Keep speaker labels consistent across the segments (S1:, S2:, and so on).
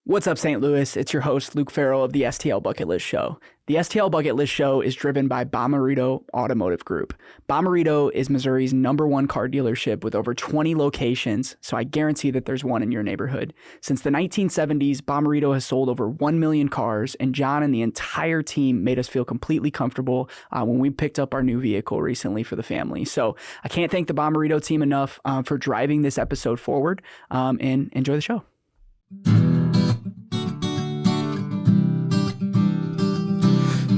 S1: What's up, St. Louis? It's your host, Luke Farrell of the STL Bucket List Show. The STL Bucket List Show is driven by Bomarito Automotive Group. Bomarito is Missouri's #1 car dealership with over 20 locations, so I guarantee that there's one in your neighborhood. Since the 1970s, Bomarito has sold over 1 million cars, and John and the entire team made us feel completely comfortable when we picked up our new vehicle recently for the family. So I can't thank the Bomarito team enough for driving this episode forward, and enjoy the show.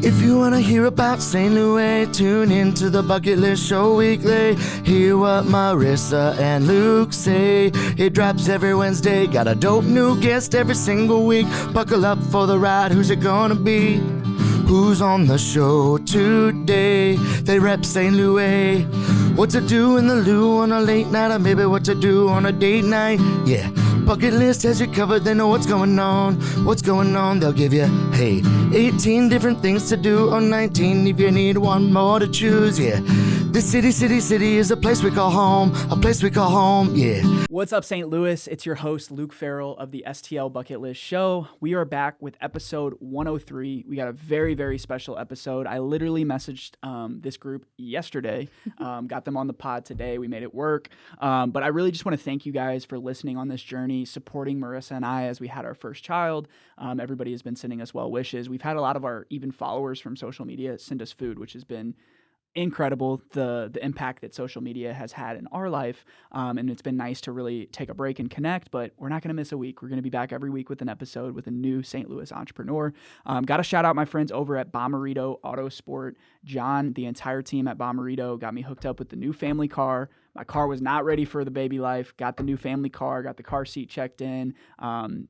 S2: If you want to hear about St. Louis, tune into the Bucket List Show weekly. Hear what Marissa and Luke say. It drops every Wednesday. Got a dope new guest every single week. Buckle up for the ride. Who's it gonna be? Who's on the show today? They rep St. Louis. What to do in the loo on a late night, or maybe what to do on a date night. Yeah, Bucket List has you covered. They know what's going on. What's going on? They'll give you, hey, 18 different things to do, or 19 if you need one more to choose. Yeah, this city is a place we call home. A place we call home. Yeah.
S1: What's up, St. Louis? It's your host, Luke Farrell of the STL Bucket List Show. We are back with episode 103. We got a very, very special episode. I literally messaged this group yesterday, got them on the pod today. We made it work. But I really just want to thank you guys for listening on this journey, supporting Marissa and I as we had our first child. Everybody has been sending us well wishes. We've had a lot of our even followers from social media send us food, which has been incredible, the impact that social media has had in our life, and it's been nice to really take a break and connect, but we're not going to miss a week. We're going to be back every week with an episode with a new St. Louis entrepreneur. Got to shout out my friends over at Bomarito Autosport. John, the entire team at Bomarito got me hooked up with the new family car. My car was not ready for the baby life. Got the new family car, got the car seat checked in.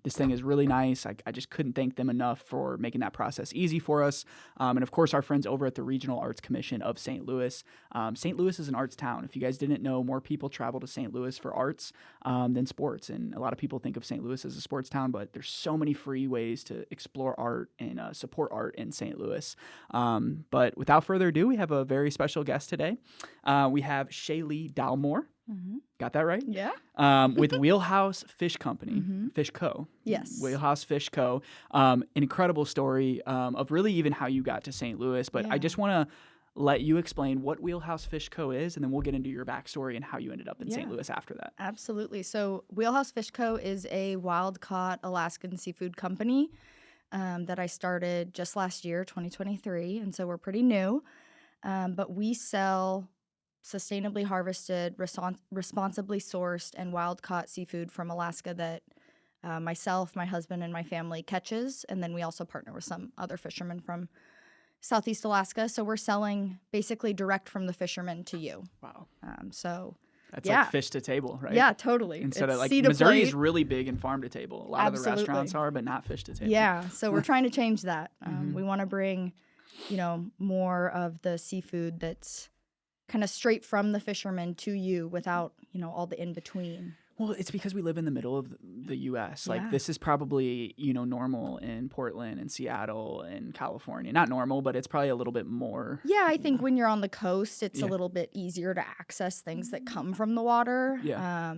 S1: This thing is really nice. I just couldn't thank them enough for making that process easy for us. And of course, our friends over at the Regional Arts Commission of St. Louis. St. Louis is an arts town. If you guys didn't know, more people travel to St. Louis for arts than sports. And a lot of people think of St. Louis as a sports town, but there's so many free ways to explore art and support art in St. Louis. But without further ado, we have a very special guest today. We have Shalie Dahl Moore. Mm-hmm. Got that right?
S3: Yeah.
S1: With Wheelhouse Fish Company,
S3: Mm-hmm.
S1: Fish Co.
S3: Yes.
S1: Wheelhouse Fish Co. An incredible story of really even how you got to St. Louis. But I just want to let you explain what Wheelhouse Fish Co. is, and then we'll get into your backstory and how you ended up in St. Louis after that.
S3: Absolutely. So Wheelhouse Fish Co. is a wild-caught Alaskan seafood company that I started just last year, 2023, and so we're pretty new. But we sell sustainably harvested, responsibly sourced, and wild-caught seafood from Alaska that myself, my husband, and my family catches, and then we also partner with some other fishermen from Southeast Alaska. So we're selling basically direct from the fishermen to you.
S1: Wow.
S3: That's
S1: like fish to table, right?
S3: Yeah, totally.
S1: Instead
S3: it's
S1: of like
S3: Missouri
S1: is really big in farm to table. A lot of the restaurants are, but not fish to table.
S3: Yeah, so we're trying to change that. We want to bring, more of the seafood that's kind of straight from the fishermen to you without, all the in between.
S1: Well, it's because we live in the middle of the U.S. Like this is probably, normal in Portland and Seattle and California. Not normal, but it's probably a little bit more.
S3: Yeah, I think when you're on the coast, it's a little bit easier to access things that come from the water.
S1: Yeah.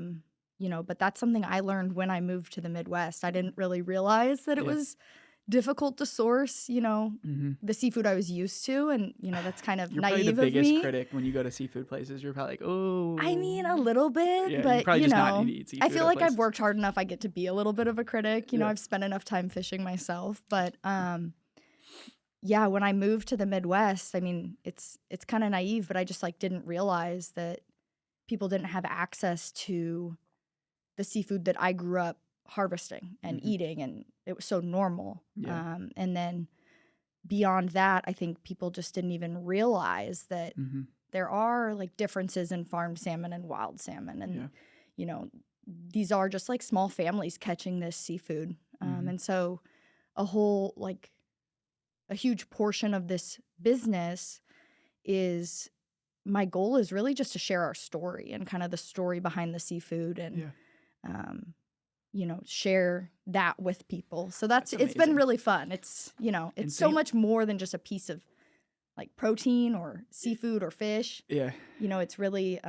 S3: But that's something I learned when I moved to the Midwest. I didn't really realize that it was difficult to source, the seafood I was used to. And, that's kind of
S1: You're
S3: naive of me.
S1: You're probably the biggest critic when you go to seafood places. You're probably like, oh.
S3: I mean, a little bit, but,
S1: probably just not need to eat seafood
S3: I feel like
S1: places.
S3: I've worked hard enough. I get to be a little bit of a critic. I've spent enough time fishing myself. But, when I moved to the Midwest, I mean, it's kind of naive, but I just, didn't realize that people didn't have access to the seafood that I grew up harvesting and eating, and it was so normal. And then beyond that, I think people just didn't even realize that there are differences in farmed salmon and wild salmon, and these are just small families catching this seafood. And so a huge portion of this business is, my goal is really just to share our story and kind of the story behind the seafood, and share that with people. So it's been really fun. It's, it's so much more than just a piece of protein or seafood or fish.
S1: Yeah.
S3: It's really,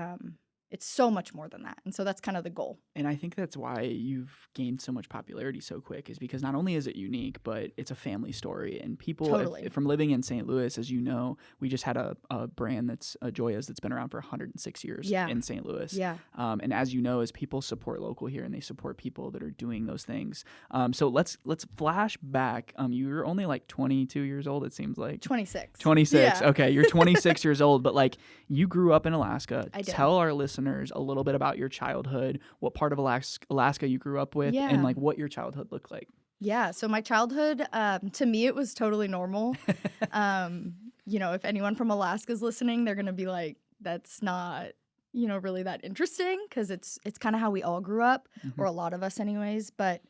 S3: it's so much more than that. And so that's kind of the goal.
S1: And I think that's why you've gained so much popularity so quick, is because not only is it unique, but it's a family story. And people,
S3: Totally.
S1: from living in St. Louis, as you know, we just had a brand that's Joya's that's been around for 106 years in St. Louis.
S3: Yeah.
S1: And as you know, as people support local here and they support people that are doing those things. So let's flash back. You were only like 22 years old, it seems like.
S3: 26.
S1: 26.
S3: Yeah.
S1: Okay, you're 26 years old, but like you grew up in Alaska.
S3: I did.
S1: Tell our listeners a little bit about your childhood, what part of Alaska you grew up with, and like what your childhood looked like.
S3: Yeah, so my childhood, to me, it was totally normal. If anyone from Alaska is listening, they're going to be like, that's not, really that interesting, because it's kind of how we all grew up, or a lot of us anyways. But,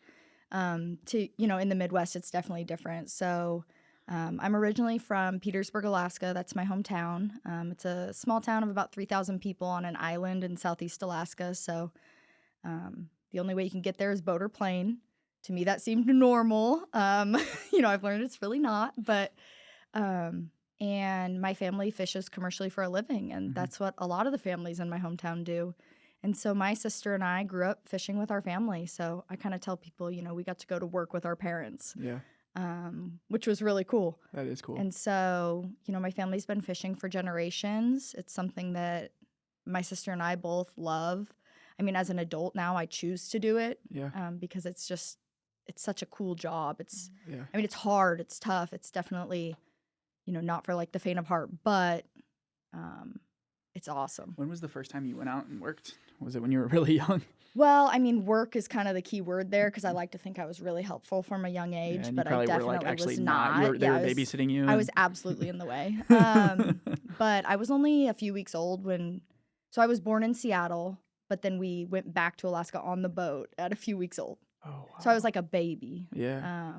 S3: in the Midwest, it's definitely different. So I'm originally from Petersburg, Alaska. That's my hometown. It's a small town of about 3,000 people on an island in southeast Alaska. So the only way you can get there is boat or plane. To me, that seemed normal. I've learned it's really not. But and my family fishes commercially for a living, and that's what a lot of the families in my hometown do. And so my sister and I grew up fishing with our family. So I kind of tell people, we got to go to work with our parents.
S1: Yeah.
S3: Which was really cool.
S1: That is cool.
S3: And so, my family's been fishing for generations. It's something that my sister and I both love. I mean, as an adult now, I choose to do it.
S1: Yeah.
S3: Because it's such a cool job. It's hard. It's tough. It's definitely, not for like the faint of heart, but it's awesome.
S1: When was the first time you went out and worked? Was it when you were really young?
S3: Well, I mean, work is kind of the key word there, because I like to think I was really helpful from a young age,
S1: and
S3: but
S1: you probably
S3: I definitely
S1: were like actually
S3: was not.
S1: They were babysitting you.
S3: I was absolutely in the way. But I was only a few weeks old so I was born in Seattle, but then we went back to Alaska on the boat at a few weeks old.
S1: Oh, wow.
S3: So I was like a baby.
S1: Yeah.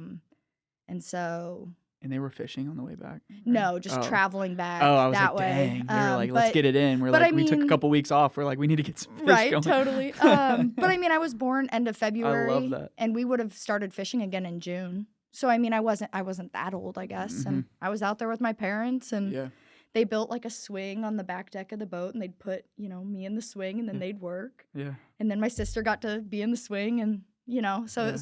S3: And so.
S1: And they were fishing on the way back? Right?
S3: No, just traveling back
S1: I was
S3: that
S1: like,
S3: way.
S1: Dang. They were like, let's get it in. We took a couple weeks off. We're like, we need to get some fish
S3: right,
S1: going.
S3: Totally. But I mean, I was born end of February.
S1: I love that.
S3: And we would have started fishing again in June. So I mean, I wasn't that old, I guess. And I was out there with my parents, and they built like a swing on the back deck of the boat, and they'd put, me in the swing, and then they'd work. Yeah. And then my sister got to be in the swing, and so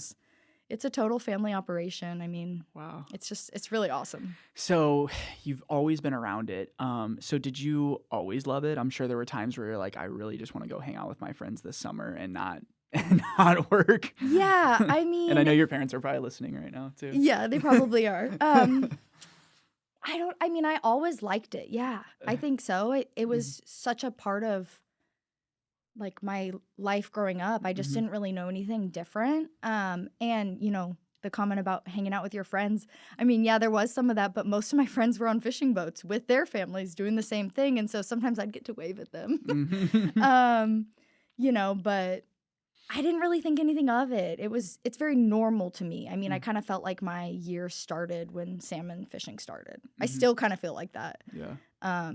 S3: it's a total family operation. I mean, wow. It's really awesome.
S1: So you've always been around it. So did you always love it? I'm sure there were times where you're like, I really just want to go hang out with my friends this summer and not work.
S3: Yeah, I mean.
S1: And I know your parents are probably listening right now too.
S3: Yeah, they probably are. I always liked it. Yeah, I think so. It was such a part of like my life growing up. I just didn't really know anything different. And the comment about hanging out with your friends, I mean, yeah, there was some of that, but most of my friends were on fishing boats with their families doing the same thing. And so sometimes I'd get to wave at them, but I didn't really think anything of it. It's very normal to me. I mean, I kind of felt like my year started when salmon fishing started. I still kind of feel like that.
S1: Yeah.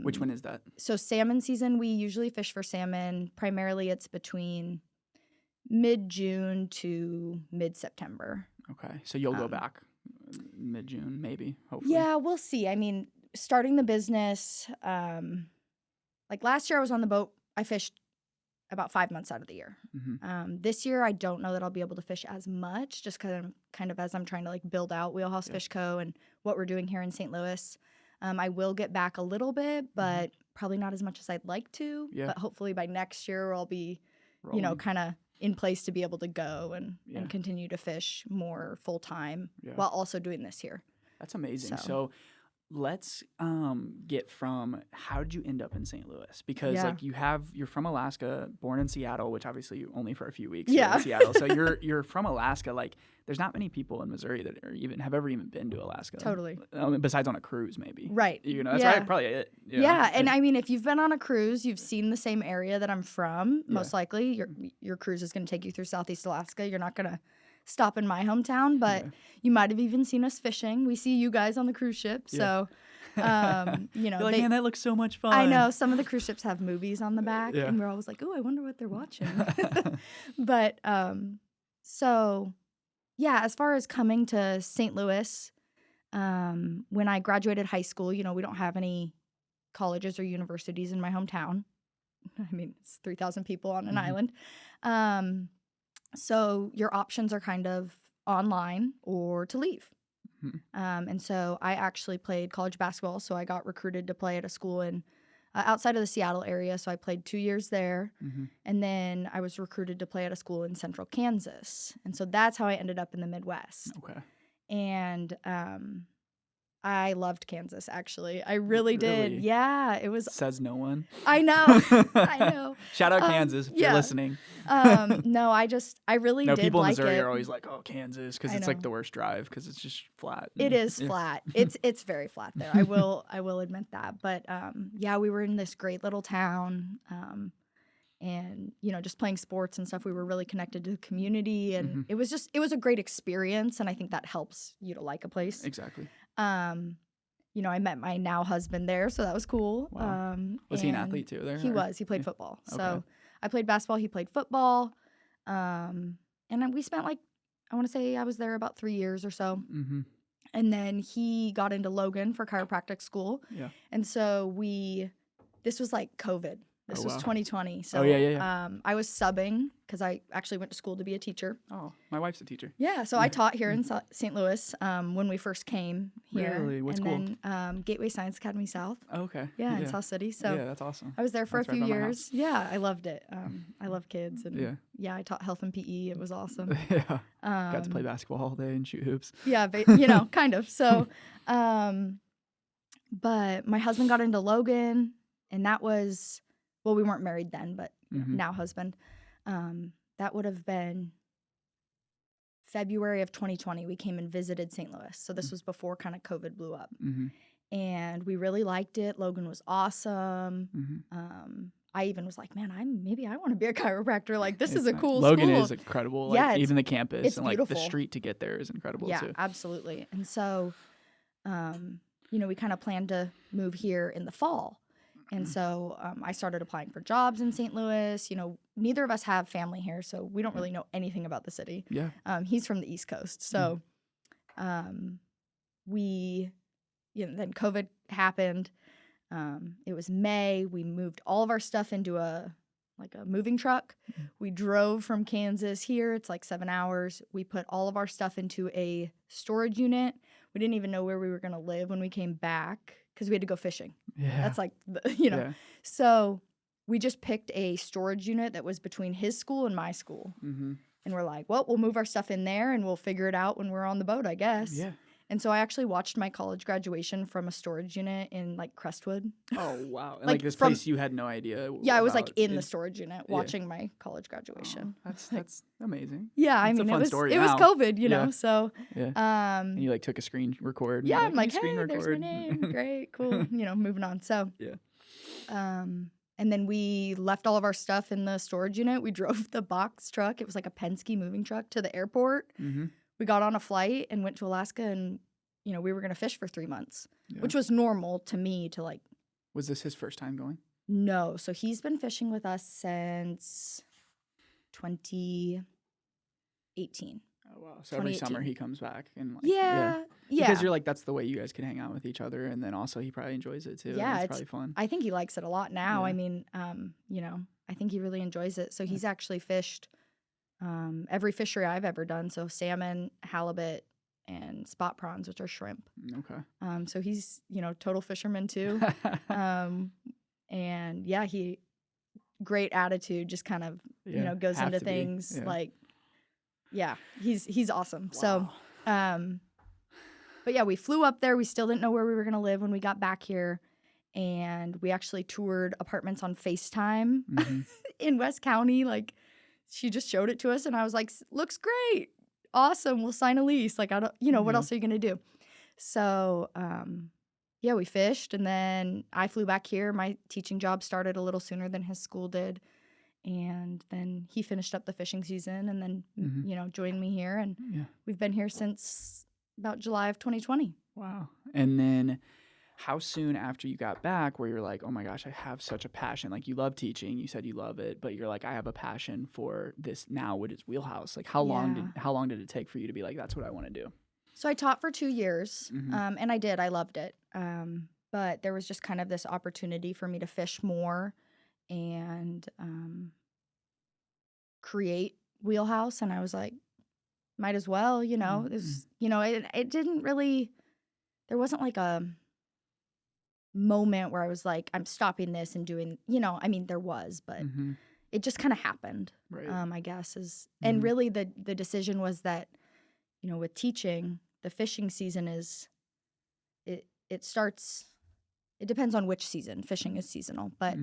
S1: Which one is that?
S3: So salmon season, we usually fish for salmon. Primarily, it's between mid-June to mid-September.
S1: Okay. So you'll go back mid-June, maybe, hopefully.
S3: Yeah, we'll see. I mean, starting the business, like last year I was on the boat. I fished about 5 months out of the year. This year, I don't know that I'll be able to fish as much, just because I'm trying to like build out Wheelhouse Fish Co. and what we're doing here in St. Louis. I will get back a little bit, but probably not as much as I'd like to. Yeah. But hopefully by next year, I'll be, kind of in place to be able to go and continue to fish more full time while also doing this here.
S1: That's amazing. So let's get from how did you end up in St. Louis? Because like you're from Alaska, born in Seattle, which obviously only for a few weeks in Seattle. So you're from Alaska. Like there's not many people in Missouri that have ever even been to Alaska.
S3: Totally.
S1: Besides on a cruise, maybe.
S3: Right.
S1: That's probably it.
S3: Yeah. And I mean, if you've been on a cruise, you've seen the same area that I'm from. Most likely, your cruise is going to take you through Southeast Alaska. You're not going to stop in my hometown, but you might have even seen us fishing. We see you guys on the cruise ship. So,
S1: You're like, man, that looks so much fun.
S3: I know. Some of the cruise ships have movies on the back, and we're always like, oh, I wonder what they're watching. But so, yeah, as far as coming to St. Louis, when I graduated high school, we don't have any colleges or universities in my hometown. I mean, it's 3,000 people on an island. So your options are kind of online or to leave. And so I actually played college basketball. So I got recruited to play at a school in outside of the Seattle area. So I played 2 years there. And then I was recruited to play at a school in central Kansas. And so that's how I ended up in the Midwest.
S1: Okay.
S3: And I loved Kansas, actually. I really did.
S1: Really?
S3: Yeah, it was.
S1: Says no one.
S3: I know. I know.
S1: Shout out Kansas if you're listening.
S3: No, I really
S1: No,
S3: did
S1: people in
S3: like
S1: Missouri
S3: it.
S1: are always like, oh, Kansas, because
S3: I
S1: it's like
S3: know.
S1: the worst drive because it's just flat.
S3: It is flat. It's very flat there. I will admit that. But yeah, we were in this great little town, and just playing sports and stuff. We were really connected to the community, and it was a great experience. And I think that helps you to like a place.
S1: Exactly.
S3: I met my now husband there, so that was cool.
S1: Wow. Was he an athlete too there?
S3: He
S1: or?
S3: was. He played football. So
S1: Okay.
S3: I played basketball. He played football. And then we spent I want to say I was there about 3 years or so. And then he got into Logan for chiropractic school.
S1: Yeah.
S3: And so this was like COVID. This was 2020. So
S1: yeah.
S3: I was subbing because I actually went to school to be a teacher.
S1: Oh, my wife's a teacher.
S3: Yeah, so I taught here in St. Louis when we first came here.
S1: Really? What school?
S3: And then Gateway Science Academy South.
S1: Oh, okay.
S3: Yeah, in South City. So
S1: yeah, that's awesome.
S3: I was there for
S1: That's
S3: a
S1: right
S3: few
S1: by my
S3: years.
S1: house.
S3: Yeah, I loved it. I love kids. And
S1: Yeah.
S3: I taught health and PE. It was awesome.
S1: Yeah. Got to play basketball all day and shoot hoops.
S3: Yeah, kind of. So, but my husband got into Logan, and that was, well, we weren't married then, but now husband. That would have been February of 2020. We came and visited St. Louis. So this was before kind of COVID blew up. And we really liked it. Logan was awesome. I even was like, man, maybe I want to be a chiropractor. Like, this is a cool
S1: Logan
S3: school.
S1: is incredible.
S3: Yeah,
S1: Even the campus
S3: it's
S1: and like
S3: beautiful.
S1: the street to get there is incredible
S3: Yeah,
S1: too.
S3: absolutely. And so, we kind of planned to move here in the fall. And so I started applying for jobs in St. Louis. Neither of us have family here, so we don't really know anything about the city.
S1: Yeah.
S3: He's from the East Coast. So then COVID happened. It was May. We moved all of our stuff into a moving truck. We drove from Kansas here. It's like 7 hours. We put all of our stuff into a storage unit. We didn't even know where we were going to live when we came back because we had to go fishing.
S1: Yeah.
S3: That's like,
S1: Yeah.
S3: So we just picked a storage unit that was between his school and my school. And we're like, well, we'll move our stuff in there and we'll figure it out when we're on the boat, I guess.
S1: Yeah.
S3: And so I actually watched my college graduation from a storage unit in Crestwood.
S1: Oh, wow. And
S3: Like,
S1: this
S3: from-
S1: place you had no idea.
S3: Yeah, I was
S1: about.
S3: in the storage unit watching my college graduation.
S1: Oh, that's amazing.
S3: Yeah, I
S1: It's a
S3: mean,
S1: fun
S3: it was
S1: story
S3: it was
S1: now.
S3: COVID,
S1: Yeah.
S3: so
S1: Yeah. And you took a screen record. and
S3: yeah,
S1: you're
S3: I'm like,
S1: "Can you
S3: hey,
S1: screen
S3: there's my
S1: record?"
S3: name. Great, cool. Moving on. So
S1: Yeah.
S3: And then we left all of our stuff in the storage unit. We drove the box truck. It was like a Penske moving truck to the airport. We got on a flight and went to Alaska, and we were going to fish for 3 months, which was normal to me to like.
S1: Was this his first time going?
S3: No. So he's been fishing with us since 2018.
S1: Oh, wow. So every summer he comes back and like.
S3: Yeah.
S1: Because you're like, that's the way you guys can hang out with each other. And then also he probably enjoys it too.
S3: Yeah,
S1: It's probably fun.
S3: I think he likes it a lot now.
S1: Yeah.
S3: I mean, I think he really enjoys it. So he's actually fished every fishery I've ever done. So salmon, halibut, and spot prawns, which are shrimp.
S1: Okay.
S3: So he's, total fisherman too. And yeah, he great attitude, just kind of, goes
S1: have
S3: into
S1: to be.
S3: things
S1: Yeah.
S3: like, yeah, he's awesome.
S1: Wow.
S3: So, but yeah, we flew up there. We still didn't know where we were going to live when we got back here. And we actually toured apartments on FaceTime in West County. Like, she just showed it to us, and I was like, looks great. Awesome. We'll sign a lease. Like, I don't, what else are you going to do? So, yeah, we fished, and then I flew back here. My teaching job started a little sooner than his school did. And then he finished up the fishing season and then, joined me here. And we've been here since about July of 2020.
S1: Wow. And then how soon after you got back where you're like, oh my gosh, I have such a passion. Like, you love teaching. You said you love it, but you're like, I have a passion for this now, what is Wheelhouse? Like, how long did it take for you to be like, that's what I want to do?
S3: So I taught for 2 years, and I did. I loved it. But there was just kind of this opportunity for me to fish more and create Wheelhouse. And I was like, might as well, you know. It didn't really, there wasn't like a moment where I was like, I'm stopping this and doing, I mean, there was, but it just kind of happened,
S1: Right.
S3: I guess. And really the decision was that, with teaching, the fishing season it starts, it depends on which season. Fishing is seasonal, but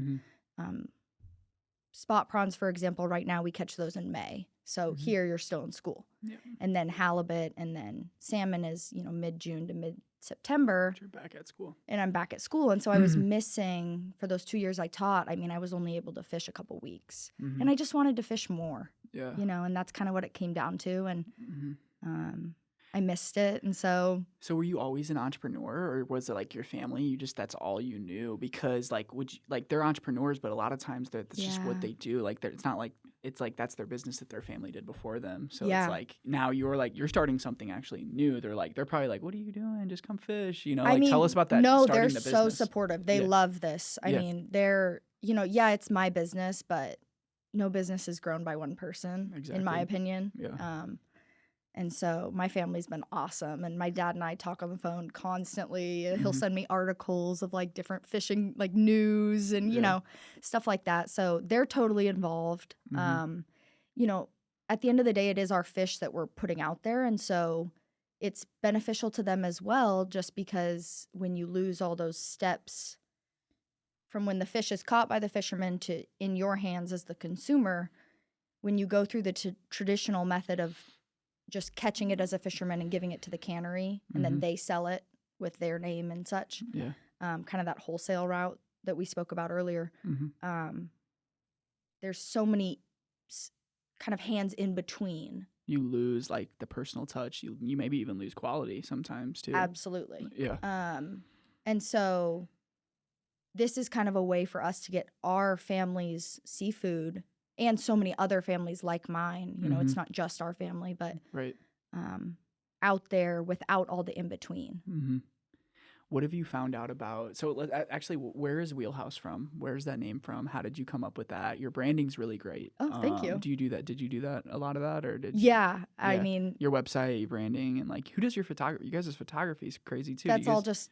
S3: spot prawns, for example, right now we catch those in May. So here you're still in school.
S1: Yeah.
S3: And then halibut and then salmon is, mid-June to mid-September.
S1: But you're back at school.
S3: And I'm back at school. And so I was missing, for those 2 years I taught, I mean, I was only able to fish a couple weeks. And I just wanted to fish more.
S1: Yeah.
S3: And that's kind of what it came down to. And I missed it. And so
S1: were you always an entrepreneur, or was it like your family? That's all you knew? Because they're entrepreneurs, but a lot of times that's just what they do. Like it's not like, it's like that's their business that their family did before them. So it's like now you're starting something actually new. They're probably like, what are you doing? Just come fish.
S3: I mean,
S1: tell us about that.
S3: No,
S1: they're
S3: the so supportive. They love this. I mean, they're, it's my business, but no business is grown by one person, in my opinion.
S1: Yeah.
S3: And so my family's been awesome. And my dad and I talk on the phone constantly. He'll send me articles of like different fishing, like news and, stuff like that. So they're totally involved. At the end of the day, it is our fish that we're putting out there. And so it's beneficial to them as well, just because when you lose all those steps from when the fish is caught by the fisherman to in your hands as the consumer, when you go through the traditional method of just catching it as a fisherman and giving it to the cannery, and then they sell it with their name and such.
S1: Yeah.
S3: Kind of that wholesale route that we spoke about earlier. There's so many kind of hands in between.
S1: You lose like the personal touch. You maybe even lose quality sometimes too.
S3: Absolutely.
S1: Yeah.
S3: And so this is kind of a way for us to get our family's seafood and so many other families like mine, it's not just our family, but
S1: right.
S3: Out there without all the in-between.
S1: What have you found out about? So actually, where is Wheelhouse from? Where's that name from? How did you come up with that? Your branding's really great.
S3: Oh, thank you.
S1: Do you do that? Did you do that, a lot of that? Or did
S3: I mean,
S1: your website, your branding, and like, who does your photography? You guys' photography is crazy too.
S3: That's all just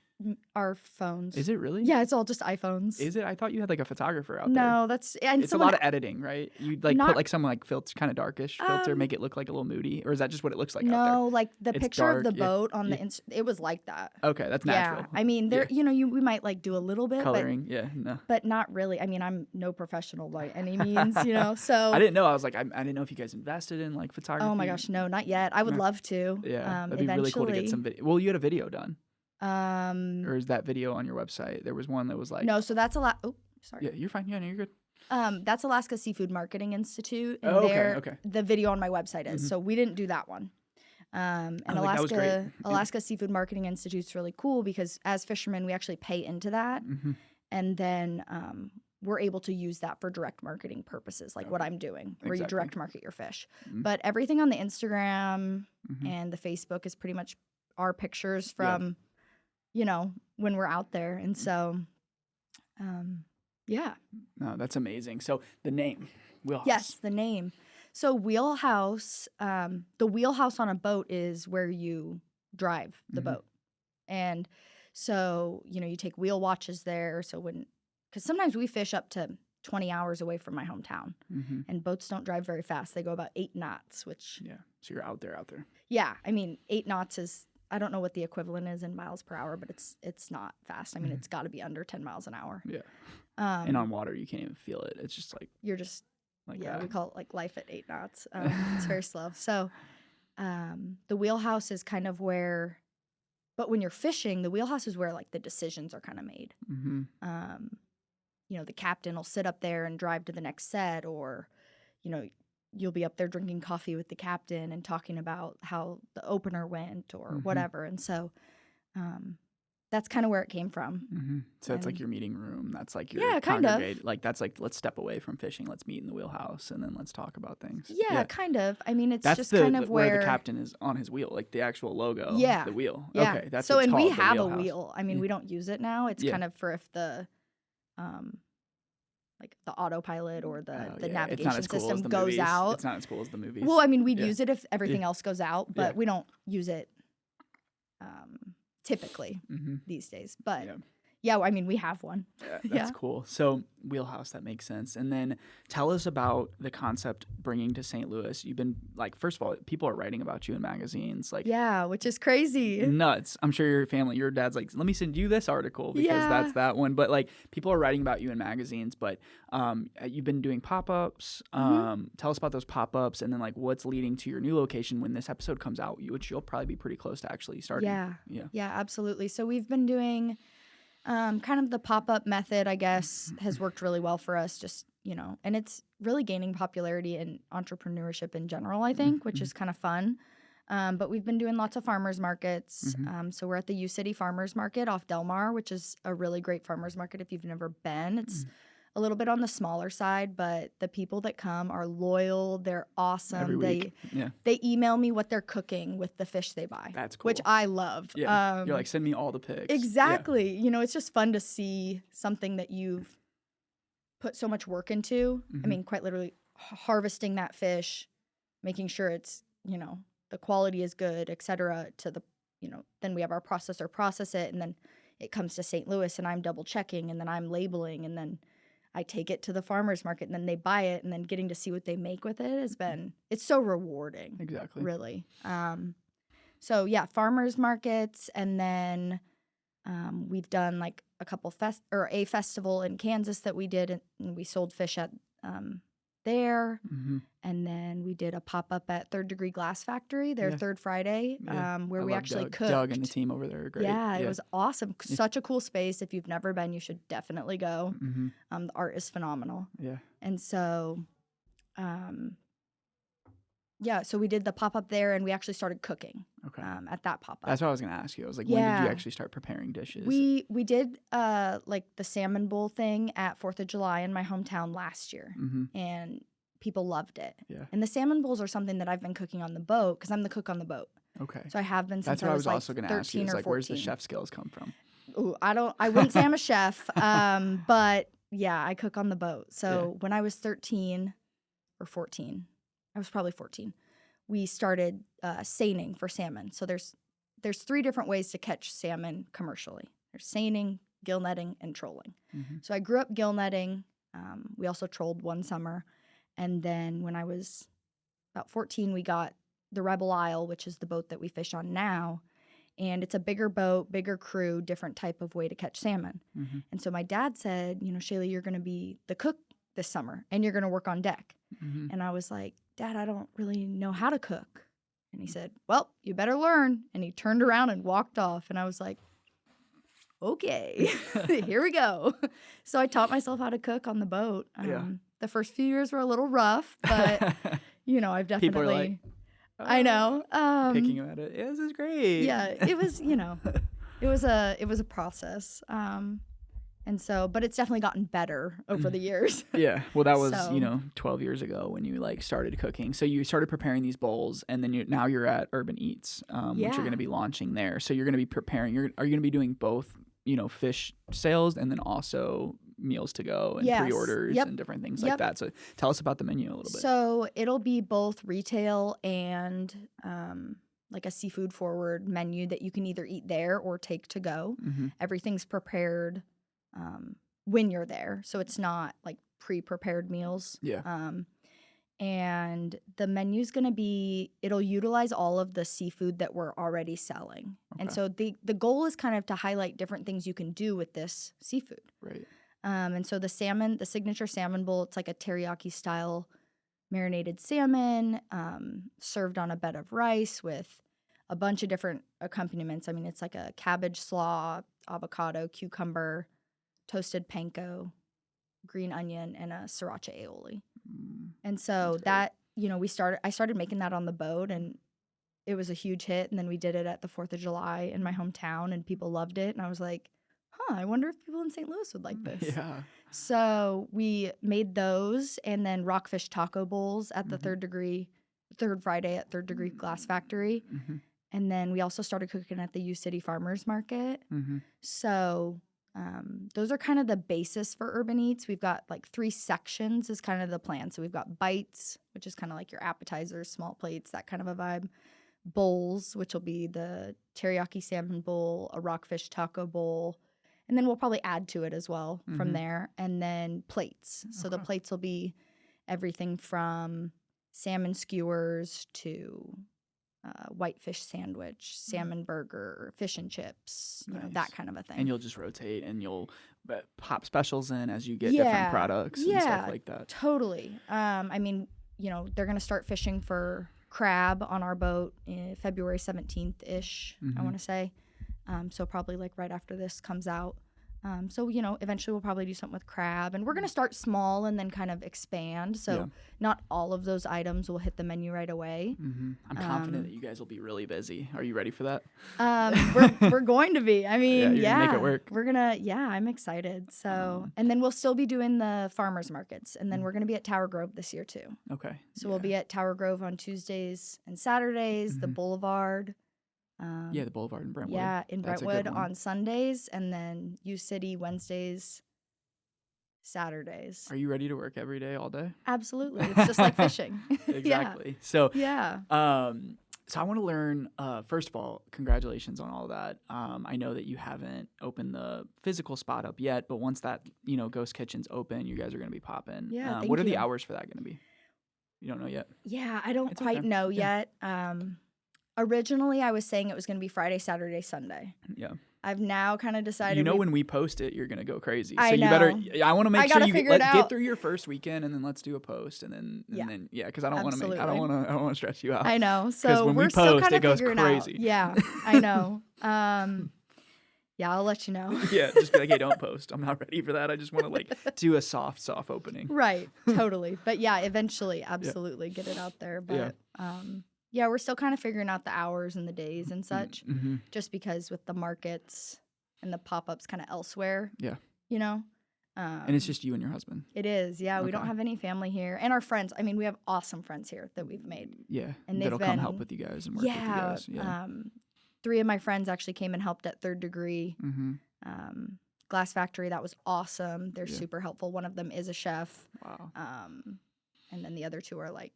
S3: our phones.
S1: Is it really?
S3: Yeah, it's all just iPhones.
S1: Is it? I thought you had like a photographer out there.
S3: No, it's
S1: a lot of editing, right? You like put like some like filter, kind of darkish filter, make it look like a little moody, or is that just what it looks like out there?
S3: No, like the picture
S1: dark,
S3: of the boat on the it was like that.
S1: Okay, that's natural.
S3: Yeah, I mean, there, we might like do a little bit
S1: coloring,
S3: but not really. I mean, I'm no professional by any means, So
S1: I didn't know. I was like, I didn't know if you guys invested in like photography.
S3: Oh my gosh, no, not yet. I would love to.
S1: Yeah, that'd be really cool to get some video. Well, you had a video done. Or is that video on your website? There was one that was like
S3: no. So that's oh, sorry.
S1: Yeah, you're fine. Yeah, no, you're good.
S3: That's Alaska Seafood Marketing Institute, and
S1: okay.
S3: The video on my website is. So we didn't do that one. And Alaska Seafood Marketing Institute's really cool because as fishermen, we actually pay into that, and then we're able to use that for direct marketing purposes, like what I'm doing, where you direct market your fish. But everything on the Instagram and the Facebook is pretty much our pictures from, when we're out there, and so, yeah.
S1: No, that's amazing. So the name, Wheelhouse.
S3: Yes, the name. So Wheelhouse, the wheelhouse on a boat is where you drive the boat. And so, you take wheel watches there. So because sometimes we fish up to 20 hours away from my hometown and boats don't drive very fast. They go about 8 knots, which.
S1: Yeah. So you're out there.
S3: Yeah. I mean, 8 knots is, I don't know what the equivalent is in miles per hour, but it's not fast. I mean, it's got to be under 10 miles an hour.
S1: Yeah. And on water, you can't even feel it. It's just like.
S3: You're just.
S1: Like
S3: yeah,
S1: that.
S3: We call it like life at 8 knots. It's very slow. So the wheelhouse is kind of where, but when you're fishing, the wheelhouse is where like the decisions are kind of made. The captain will sit up there and drive to the next set, or, you'll be up there drinking coffee with the captain and talking about how the opener went or whatever. And so that's kind of where it came from.
S1: So it's like your meeting room. That's like your
S3: kind of.
S1: Like that's like, let's step away from fishing. Let's meet in the wheelhouse and then let's talk about things.
S3: Yeah, kind of. I mean, it's
S1: that's
S3: just kind of
S1: where the captain is on his wheel, like the actual logo.
S3: Yeah,
S1: the wheel.
S3: Yeah.
S1: Okay, that's
S3: so. And we have
S1: a
S3: wheel. I mean, we don't use it now. It's kind of for if the like the autopilot or the
S1: It's not
S3: navigation
S1: as cool as
S3: system
S1: the
S3: goes
S1: movies.
S3: out.
S1: It's not as cool as the movies.
S3: Well, I mean, we'd
S1: Yeah.
S3: use it if everything else goes out, but
S1: Yeah.
S3: we don't use it typically
S1: Mm-hmm.
S3: these days. But
S1: Yeah.
S3: yeah, I mean, we have one.
S1: Yeah, that's cool. So Wheelhouse, that makes sense. And then tell us about the concept bringing to St. Louis. You've been like, first of all, people are writing about you in magazines, like
S3: Yeah, which is crazy.
S1: nuts. I'm sure your family, your dad's like, let me send you this article because that's that one. But like, people are writing about you in magazines. But you've been doing pop-ups. Tell us about those pop-ups, and then like what's leading to your new location when this episode comes out, which you'll probably be pretty close to actually starting.
S3: Yeah, absolutely. So we've been doing kind of the pop-up method, I guess, has worked really well for us, just, you know, and it's really gaining popularity in entrepreneurship in general, I think, which is kind of fun. But we've been doing lots of farmers markets. So we're at the U City Farmers Market off Del Mar, which is a really great farmers market if you've never been. It's a little bit on the smaller side, but the people that come are loyal. They're awesome.
S1: Every week.
S3: They email me what they're cooking with the fish they buy.
S1: That's cool.
S3: Which I love.
S1: Yeah. You're like, send me all the pics.
S3: Exactly. You know, it's just fun to see something that you've put so much work into. I mean, quite literally harvesting that fish, making sure it's, you know, the quality is good, et cetera, to the, you know, then we have our processor process it, and then it comes to St. Louis, and I'm double checking, and then I'm labeling, and then I take it to the farmer's market, and then they buy it, and then getting to see what they make with it has been, it's so rewarding.
S1: Exactly.
S3: Really. So yeah, farmers markets, and then we've done like a couple a festival in Kansas that we did, and we sold fish at there. And then we did a pop-up at Third Degree Glass Factory, their third Friday, where we actually cooked.
S1: Doug and the team over there are great.
S3: Yeah, it was awesome. Such a cool space. If you've never been, you should definitely go. The art is phenomenal.
S1: Yeah.
S3: And so, so we did the pop-up there, and we actually started cooking at that pop-up.
S1: That's what I was going to ask you. I was like, when did you actually start preparing dishes?
S3: We did like the salmon bowl thing at 4th of July in my hometown last year, and people loved it. Yeah. And the salmon bowls are something that I've been cooking on the boat because I'm the cook on the boat.
S1: Okay.
S3: So I have been since
S1: That's what I was
S3: like
S1: also going to ask you. Is like,
S3: 14.
S1: where's the chef skills come from?
S3: Ooh, I wouldn't say I'm a chef, but yeah, I cook on the boat. So when I was 13 or 14, I was probably 14, we started seining for salmon. So there's 3 different ways to catch salmon commercially. There's seining, gill netting, and trolling. So I grew up gill netting. We also trolled one summer. And then when I was about 14, we got the Rebel Isle, which is the boat that we fish on now. And it's a bigger boat, bigger crew, different type of way to catch salmon. And so my dad said, you know, Shalie, you're going to be the cook this summer, and you're going to work on deck. And I was like, Dad, I don't really know how to cook. And he said, well, you better learn. And he turned around and walked off. And I was like, okay, here we go. So I taught myself how to cook on the boat. The first few years were a little rough, but, you know, I've definitely...
S1: People are like,
S3: I know.
S1: Picking at it. Yeah, this is great.
S3: Yeah, it was, you know, it was a process. And so, but it's definitely gotten better over the years.
S1: Yeah. Well, that was, 12 years ago when you like started cooking. So you started preparing these bowls, and then now you're at Ubran Eats, which you're going to be launching there. So you're going to be preparing, are you going to be doing both, fish sales and then also meals to go and pre-orders and different things like that. So tell us about the menu a little bit.
S3: So it'll be both retail and like a seafood forward menu that you can either eat there or take to go. Everything's prepared when you're there. So it's not like pre-prepared meals.
S1: Yeah.
S3: And the menu's going to be, it'll utilize all of the seafood that we're already selling. Okay. And so the goal is kind of to highlight different things you can do with this seafood.
S1: Right.
S3: And so the signature salmon bowl, it's like a teriyaki style marinated salmon, served on a bed of rice with a bunch of different accompaniments. I mean, it's like a cabbage slaw, avocado, cucumber, toasted panko, green onion, and a sriracha aioli. And so that, I started making that on the boat, and it was a huge hit. And then we did it at the 4th of July in my hometown, and people loved it. And I was like, I wonder if people in St. Louis would like this.
S1: Yeah.
S3: So we made those, and then rockfish taco bowls at the third Friday at Third Degree Glass Factory. And then we also started cooking at the U City Farmers Market. So Those are kind of the basis for Urban Eats. We've got like 3 sections is kind of the plan. So we've got bites, which is kind of like your appetizers, small plates, that kind of a vibe. Bowls, which will be the teriyaki salmon bowl, a rockfish taco bowl, and then we'll probably add to it as well from there. And then plates. So the plates will be everything from salmon skewers to whitefish sandwich, salmon burger, fish and chips, you know, that kind of a thing.
S1: And you'll just rotate and you'll pop specials in as you get different products and stuff like that.
S3: Totally. I mean, you know, they're going to start fishing for crab on our boat February 17th-ish, I want to say. So probably like right after this comes out. So, you know, eventually we'll probably do something with crab. And we're going to start small and then kind of expand. So not all of those items will hit the menu right away.
S1: I'm confident that you guys will be really busy. Are you ready for that?
S3: We're going to be. I mean,
S1: you're gonna make it work.
S3: We're going to, I'm excited. So, and then we'll still be doing the farmers markets. And then we're going to be at Tower Grove this year too.
S1: Okay.
S3: So we'll be at Tower Grove on Tuesdays and Saturdays, the Boulevard.
S1: The Boulevard in Brentwood.
S3: Yeah, in Brentwood on Sundays, and then U City Wednesdays, Saturdays.
S1: Are you ready to work every day, all day?
S3: Absolutely. It's just like fishing.
S1: Exactly. So
S3: yeah.
S1: So I want to learn. First of all, congratulations on all that. I know that you haven't opened the physical spot up yet, but once that Ghost Kitchen's open, you guys are going to be popping.
S3: Yeah.
S1: What are the hours for that going to be? You don't know yet.
S3: Yeah, I don't quite know yet. Originally, I was saying it was going to be Friday, Saturday, Sunday.
S1: Yeah.
S3: I've now kind of decided.
S1: You know, when we post it, you're going to go crazy. So
S3: I know.
S1: you better. I want to make sure you get through your first weekend, and then let's do a post, and then because I don't want to I don't want to stress you out.
S3: I know. So
S1: when
S3: we're
S1: we
S3: still
S1: post,
S3: kind
S1: it
S3: of
S1: goes
S3: figuring
S1: crazy.
S3: out. Yeah, I know. Yeah, I'll let you know.
S1: Yeah, just be like, hey, don't post. I'm not ready for that. I just want to like do a soft opening.
S3: Right. Totally. But yeah, eventually, absolutely get it out there. But yeah, we're still kind of figuring out the hours and the days and such, just because with the markets and the pop-ups kind of elsewhere. Yeah. You know?
S1: And it's just you and your husband.
S3: It is. Yeah. Okay. We don't have any family here. And our friends. I mean, we have awesome friends here that we've made.
S1: Yeah. And that'll come help with you guys and work with you guys. Yeah.
S3: 3 of my friends actually came and helped at Third Degree. Glass Factory, that was awesome. They're super helpful. One of them is a chef. Wow. And then the other 2 are like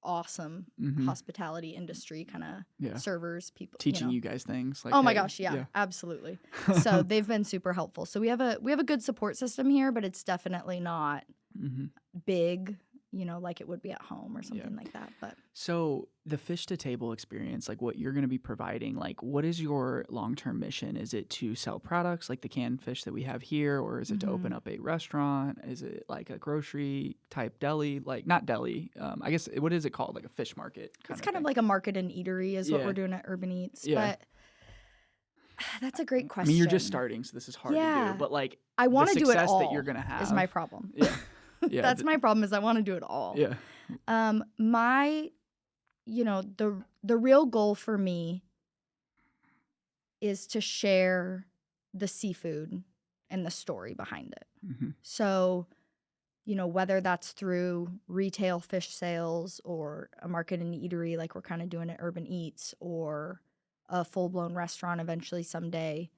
S3: awesome hospitality industry kind of servers, people
S1: teaching you guys things. Like,
S3: oh my gosh, absolutely. So they've been super helpful. So we have a good support system here, but it's definitely not big, like it would be at home or something like that. But
S1: so the fish to table experience, like what you're going to be providing, like what is your long-term mission? Is it to sell products like the canned fish that we have here, or is it to open up a restaurant? Is it like a grocery type deli? Like not deli, I guess, what is it called? Like a fish market?
S3: It's kind of like a market and eatery is what we're doing at Urban Eats. But that's a great question.
S1: I mean, you're just starting, so this is hard to do. But like
S3: I want to do it all
S1: that you're going to have
S3: is my problem.
S1: Yeah,
S3: that's my problem is I want to do it all.
S1: Yeah.
S3: My, the real goal for me is to share the seafood and the story behind it. So, whether that's through retail fish sales or a market and eatery like we're kind of doing at Urban Eats, or a full-blown restaurant eventually someday.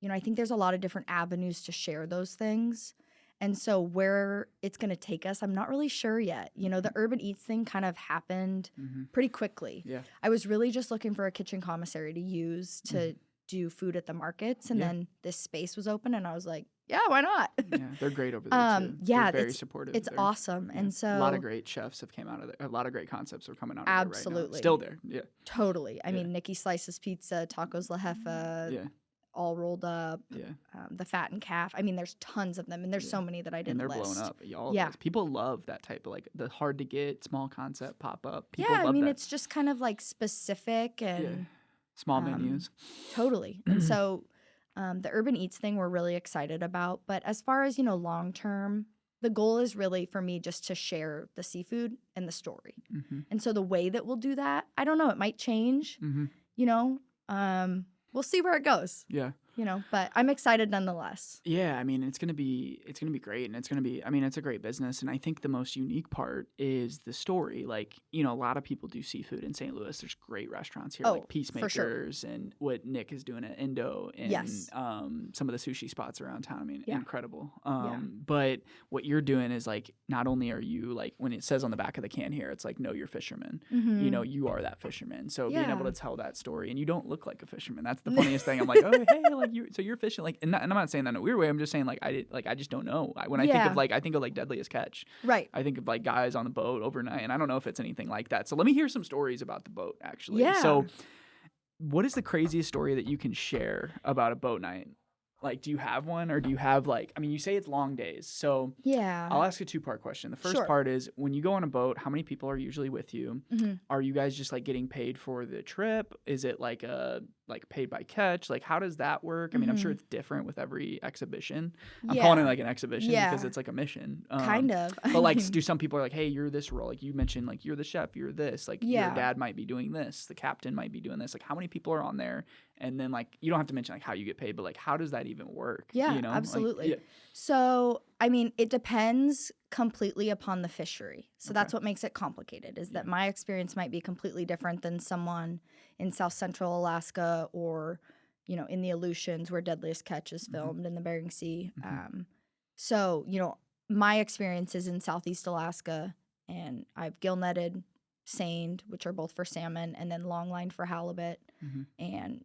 S3: I think there's a lot of different avenues to share those things. And so where it's going to take us, I'm not really sure yet. The Urban Eats thing kind of happened pretty quickly. Yeah. I was really just looking for a kitchen commissary to use to do food at the markets. And then this space was open and I was like, yeah, why not?
S1: Yeah, they're great over there too.
S3: Yeah,
S1: they're very supportive.
S3: It's awesome. Yeah. And so
S1: a lot of great chefs have came out of there. A lot of great concepts are coming out of there right now.
S3: Absolutely.
S1: Still there. Yeah.
S3: Totally. I mean, Nikki Slices Pizza, Tacos La Jefa, all rolled up. Yeah. The Fat and Calf. I mean, there's tons of them, and there's so many that I didn't list.
S1: And they're blown up. Those. People love that type of like the hard to get small concept pop up. People
S3: I mean,
S1: that.
S3: It's just kind of like specific and
S1: small menus.
S3: Totally. And so the Urban Eats thing we're really excited about. But as far as long term, the goal is really for me just to share the seafood and the story. And so the way that we'll do that, I don't know. It might change. We'll see where it goes.
S1: Yeah.
S3: but I'm excited nonetheless.
S1: Yeah, I mean, it's gonna be great, and it's gonna be. I mean, it's a great business, and I think the most unique part is the story. Like, a lot of people do seafood in St. Louis. There's great restaurants here, like Peacemakers, and what Nick is doing at Indo, and some of the sushi spots around town. I mean, incredible. But what you're doing is like, not only are you like, when it says on the back of the can here, it's like, know your fisherman. You are that fisherman. So being able to tell that story, and you don't look like a fisherman. That's the funniest thing. I'm like, oh hey, like you're fishing, like, and I'm not saying that in a weird way. I'm just saying like I just don't know. When I think of like Deadliest Catch,
S3: right?
S1: I think of like guys on the boat overnight, and I don't know if it's anything like that. So let me hear some stories about the boat, actually.
S3: Yeah.
S1: So what is the craziest story that you can share about a boat night? Like, do you have one, or do you have like, I mean, you say it's long days. So I'll ask a 2-part question. The first part is, when you go on a boat, how many people are usually with you? Are you guys just like getting paid for the trip? Is it like paid by catch? Like, how does that work? I mean, I'm sure it's different with every exhibition. I'm calling it like an exhibition because it's like a mission.
S3: Kind of.
S1: But like, do some people are like, hey, you're this role. Like you mentioned, like you're the chef, you're this. Like your dad might be doing this. The captain might be doing this. Like, how many people are on there? And then like, you don't have to mention like how you get paid, but like, how does that even work?
S3: Yeah, absolutely. Like, So, I mean, it depends completely upon the fishery. So that's what makes it complicated, is that my experience might be completely different than someone in South Central Alaska, or, in the Aleutians where Deadliest Catch is filmed in the Bering Sea. So, my experience is in Southeast Alaska, and I've gill netted, seined, which are both for salmon, and then long line for halibut, and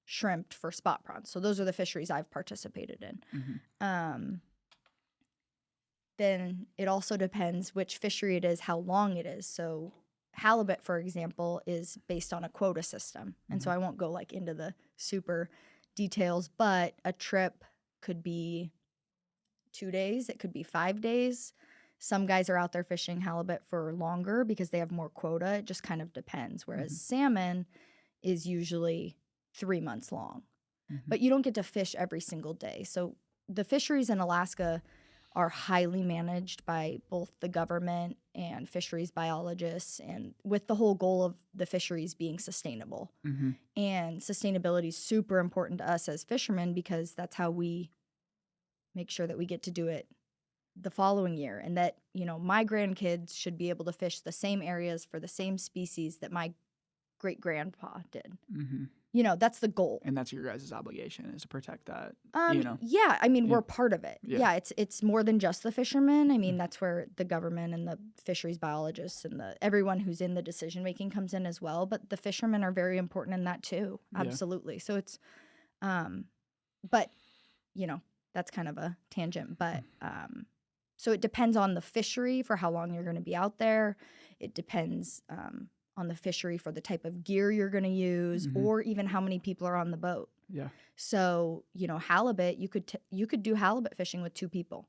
S3: shrimp for spot prawns. So those are the fisheries I've participated in. Then it also depends which fishery it is, how long it is. So halibut, for example, is based on a quota system. And so I won't go like into the super details, but a trip could be 2 days. It could be 5 days. Some guys are out there fishing halibut for longer because they have more quota. It just kind of depends. Whereas salmon is usually 3 months long. But you don't get to fish every single day. So the fisheries in Alaska are highly managed by both the government and fisheries biologists, and with the whole goal of the fisheries being sustainable. And sustainability is super important to us as fishermen, because that's how we make sure that we get to do it the following year, and that, my grandkids should be able to fish the same areas for the same species that my great-grandpa did. That's the goal.
S1: And that's your guys' obligation, is to protect that,
S3: Yeah, I mean, we're part of it.
S1: Yeah.
S3: It's more than just the fishermen. I mean, that's where the government and the fisheries biologists and everyone who's in the decision-making comes in as well. But the fishermen are very important in that too. Absolutely. So it's, but, that's kind of a tangent. But, so it depends on the fishery for how long you're going to be out there. It depends on the fishery for the type of gear you're going to use, or even how many people are on the boat.
S1: Yeah.
S3: So, halibut, you could do halibut fishing with 2 people.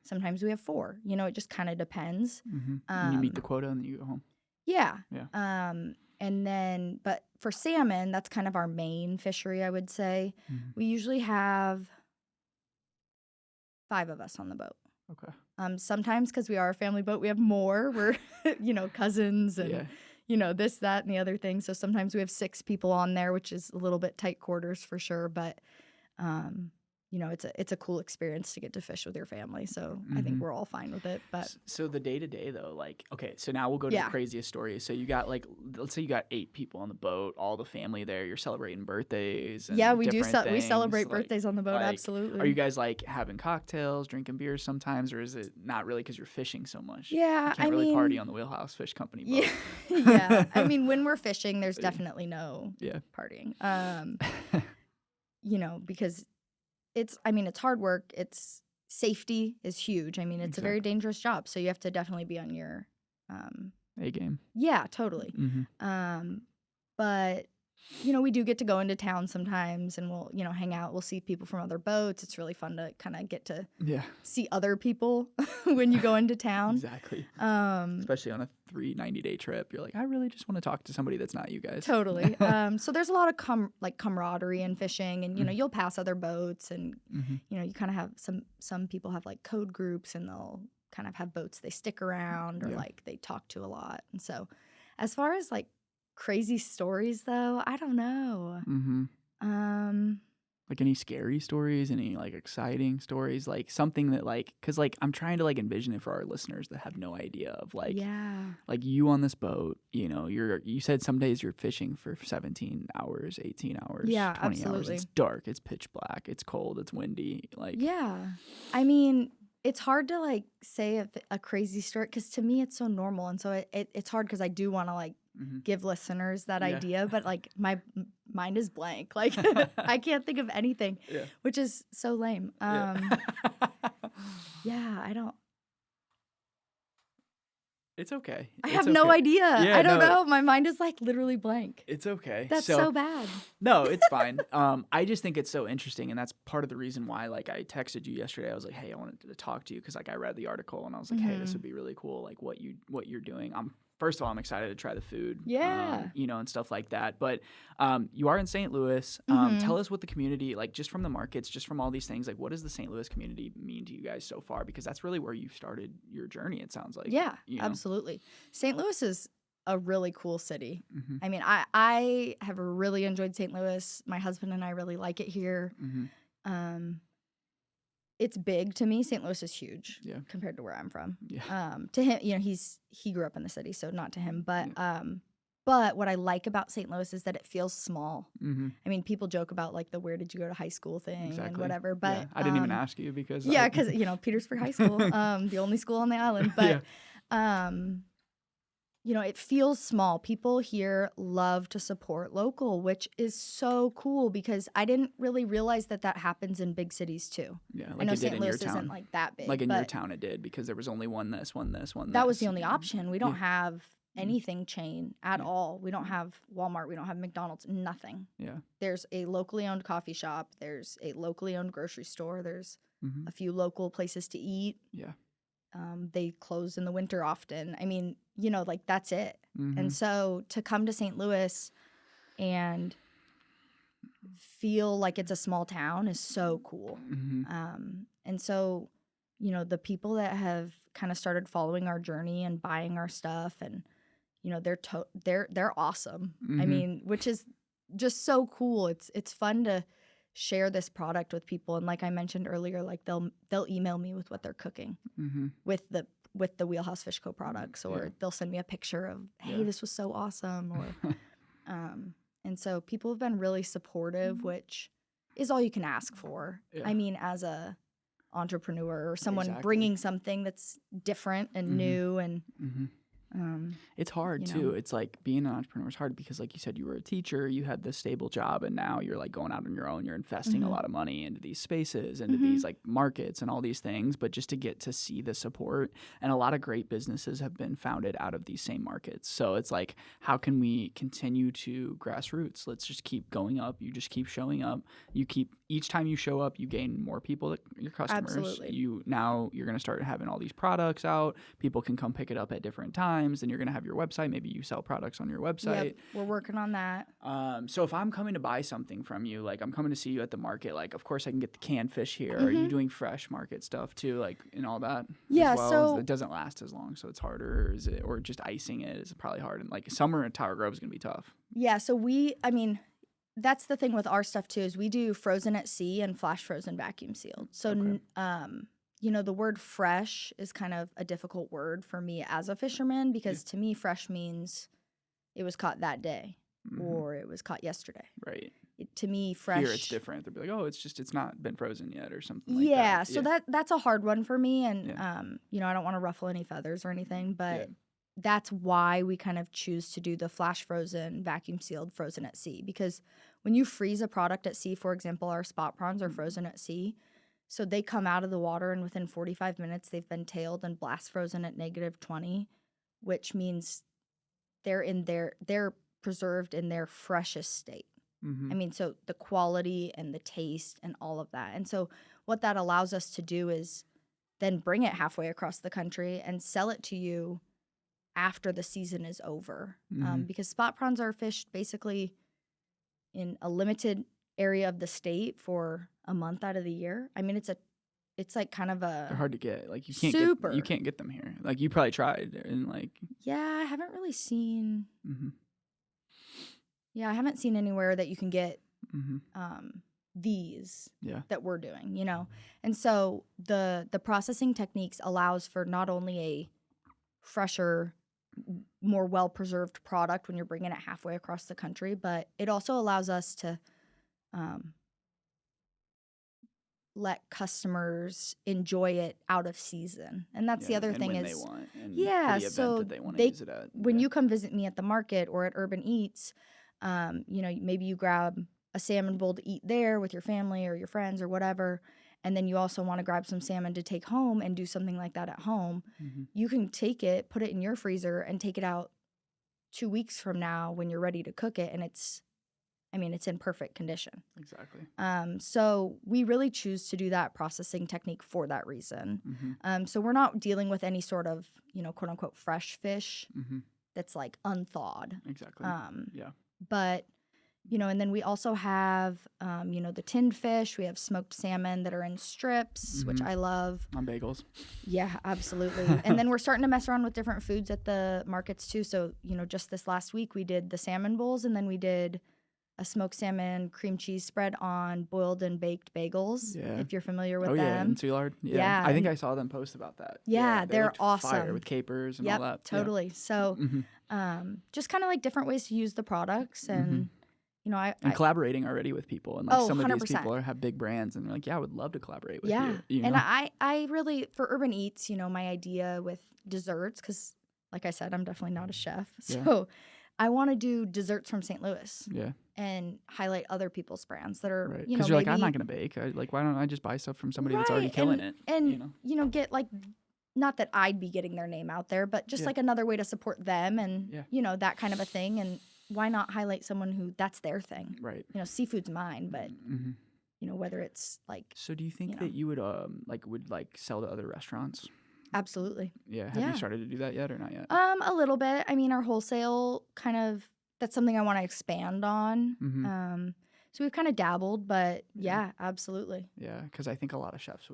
S3: Sometimes we have 4. It just kind of depends.
S1: And you meet the quota and then you go home.
S3: Yeah. And then, but for salmon, that's kind of our main fishery, I would say. We usually have 5 of us on the boat.
S1: Okay.
S3: Sometimes, because we are a family boat, we have more. We're, cousins and, this, that, and the other thing. So sometimes we have 6 people on there, which is a little bit tight quarters for sure. But, it's a cool experience to get to fish with your family. So I think we're all fine with it. But
S1: so the day-to-day though, like, okay, so now we'll go to the craziest story. So you got let's say you got 8 people on the boat, all the family there. You're celebrating birthdays. And
S3: we do. We celebrate
S1: like,
S3: birthdays on the boat. Absolutely.
S1: Are you guys like having cocktails, drinking beers sometimes, or is it not really because you're fishing so much?
S3: Yeah,
S1: you can't really party on the Wheelhouse Fish Company boat.
S3: Yeah. I mean, when we're fishing, there's definitely no partying. Because it's hard work. It's safety is huge. I mean, it's a very dangerous job. So you have to definitely be on your
S1: A game.
S3: Yeah, totally. But we do get to go into town sometimes, and we'll, hang out. We'll see people from other boats. It's really fun to kind of get to see other people when you go into town.
S1: Exactly. Especially on a 90-day trip. You're like, I really just want to talk to somebody that's not you guys.
S3: Totally. So there's a lot of camaraderie in fishing, and, you'll pass other boats, and, you kind of have some people have like code groups, and they'll kind of have boats they stick around, or like they talk to a lot. And so as far as like crazy stories though, I don't know.
S1: Like any scary stories, any like exciting stories, like something that like, cause like I'm trying to like envision it for our listeners that have no idea of like, like you on this boat, you know, you said some days you're fishing for 17 hours, 18 hours, 20 hours.
S3: Absolutely.
S1: It's dark, it's pitch black, it's cold, it's windy. Like,
S3: I mean, it's hard to like say a crazy story because to me it's so normal. And so it's hard because I do want to like give listeners that idea, but like my mind is blank. Like I can't think of anything, which is so lame. I don't.
S1: It's okay.
S3: I have no idea. I don't know. My mind is like literally blank.
S1: It's okay.
S3: That's so bad.
S1: No, it's fine. I just think it's so interesting, and that's part of the reason why like I texted you yesterday. I was like, hey, I wanted to talk to you because like I read the article and I was like, hey, this would be really cool. Like what you're doing. First of all, I'm excited to try the food, you know, and stuff like that. But you are in St. Louis. Tell us what the community, like just from the markets, just from all these things, like what does the St. Louis community mean to you guys so far? Because that's really where you started your journey, it sounds like.
S3: Yeah, you know? Absolutely. St. Louis is a really cool city. I mean, I have really enjoyed St. Louis. My husband and I really like it here. It's big to me. St. Louis is huge compared to where I'm from. To him, you know, he grew up in the city, so not to him. But what I like about St. Louis is that it feels small. I mean, people joke about like the where did you go to high school thing and whatever. But
S1: I didn't even ask you because
S3: because you know Petersburg High School, the only school on the island. But you know, it feels small. People here love to support local, which is so cool because I didn't really realize that happens in big cities too.
S1: Yeah, like
S3: I know
S1: it did
S3: St.
S1: in
S3: Louis
S1: your town.
S3: isn't like that big.
S1: Like in your town it did because there was only one this.
S3: That was the only option. We don't have anything chain at all. We don't have Walmart. We don't have McDonald's. Nothing.
S1: Yeah.
S3: There's a locally owned coffee shop. There's a locally owned grocery store. There's a few local places to eat.
S1: Yeah.
S3: They close in the winter often. I mean, you know, like that's it. And so to come to St. Louis and feel like it's a small town is so cool. And so, you know, the people that have kind of started following our journey and buying our stuff and, you know, they're awesome. I mean, which is just so cool. It's fun to share this product with people, and like I mentioned earlier, like they'll email me with what they're cooking with the Wheelhouse Fish Co products, or they'll send me a picture of, hey, this was so awesome, or and so people have been really supportive, which is all you can ask for. I mean, as a entrepreneur or someone bringing something that's different and new and
S1: it's hard too. It's like being an entrepreneur is hard because like you said, you were a teacher, you had this stable job, and now you're like going out on your own. You're investing a lot of money into these spaces, into these like markets and all these things. But just to get to see the support, and a lot of great businesses have been founded out of these same markets. So it's like, how can we continue to grassroots? Let's just keep going up. You just keep showing up. Each time you show up, you gain more people, your customers.
S3: Absolutely.
S1: Now you're going to start having all these products out. People can come pick it up at different times. Then you're going to have your website. Maybe you sell products on your website.
S3: Yep, we're working on that.
S1: So if I'm coming to buy something from you, like I'm coming to see you at the market, like of course I can get the canned fish here. Are you doing fresh market stuff too, like and all that?
S3: Yeah,
S1: as well?
S3: so
S1: It doesn't last as long, so it's harder. Or just icing it is probably hard. And like summer in Tower Grove is going to be tough.
S3: Yeah, so that's the thing with our stuff too, is we do frozen at sea and flash frozen vacuum sealed. So, you know, the word fresh is kind of a difficult word for me as a fisherman because to me, fresh means it was caught that day or it was caught yesterday.
S1: Right.
S3: To me, fresh.
S1: Here it's different. They'll be like, oh, it's not been frozen yet or something like that.
S3: Yeah, so that's a hard one for me. And, you know, I don't want to ruffle any feathers or anything, but that's why we kind of choose to do the flash frozen, vacuum sealed, frozen at sea. Because when you freeze a product at sea, for example, our spot prawns are frozen at sea. So they come out of the water and within 45 minutes they've been tailed and blast frozen at -20, which means they're preserved in their freshest state. I mean, so the quality and the taste and all of that. And so what that allows us to do is then bring it halfway across the country and sell it to you after the season is over. Because spot prawns are fished basically in a limited area of the state for a month out of the year. I mean, it's like kind of
S1: they're hard to get. Like you can't get them here. Like you probably tried and like
S3: I haven't really seen. Yeah, I haven't seen anywhere that you can get these
S1: Yeah.
S3: that we're doing, you know? And so the processing techniques allows for not only a fresher, more well-preserved product when you're bringing it halfway across the country, but it also allows us to let customers enjoy it out of season. And that's the other
S1: and
S3: thing
S1: when
S3: is,
S1: they want, and for
S3: yeah,
S1: the event
S3: so
S1: that they want to use it at.
S3: when you come visit me at the market or at Ubran Eats, you know, maybe you grab a salmon bowl to eat there with your family or your friends or whatever, and then you also want to grab some salmon to take home and do something like that at home, you can take it, put it in your freezer, and take it out 2 weeks from now when you're ready to cook it, and it's in perfect condition.
S1: Exactly.
S3: So we really choose to do that processing technique for that reason. So we're not dealing with any sort of, you know, quote unquote fresh fish that's like unthawed.
S1: Exactly. Yeah.
S3: But, you know, and then we also have, you know, the tinned fish. We have smoked salmon that are in strips, which I love.
S1: On bagels.
S3: Yeah, absolutely. And then we're starting to mess around with different foods at the markets too. So, you know, just this last week we did the salmon bowls, and then we did a smoked salmon cream cheese spread on boiled and baked bagels.
S1: Yeah.
S3: If you're familiar with
S1: Oh,
S3: them.
S1: yeah, in Soulard. Yeah. I think I saw them post about that.
S3: Yeah,
S1: they
S3: they're
S1: looked
S3: awesome.
S1: Fire with capers and all that.
S3: Totally. So just kind of like different ways to use the products, and you know,
S1: and collaborating already with people, and like some of
S3: 100%.
S1: these people have big brands, and they're like, yeah, I would love to collaborate with
S3: yeah.
S1: you.
S3: And
S1: know?
S3: I really, for Ubran Eats, you know, my idea with desserts, because like I said, I'm definitely not a chef, so I want to do desserts from St. Louis.
S1: Yeah.
S3: And highlight other people's brands that are,
S1: right.
S3: you know,
S1: Because you're
S3: maybe,
S1: like, I'm not gonna bake. Like, why don't I just buy stuff from somebody that's already killing it?
S3: And you know, get like, not that I'd be getting their name out there, but just like another way to support them, and you know, that kind of a thing. And why not highlight someone who that's their thing?
S1: Right.
S3: You know, seafood's mine, but you know, whether it's like.
S1: So do you think that you would would sell to other restaurants?
S3: Absolutely.
S1: Yeah. Have you started to do that yet or not yet?
S3: A little bit. I mean, our wholesale kind of, that's something I want to expand on. So we've kind of dabbled, but yeah, absolutely.
S1: Yeah, because I think a lot of chefs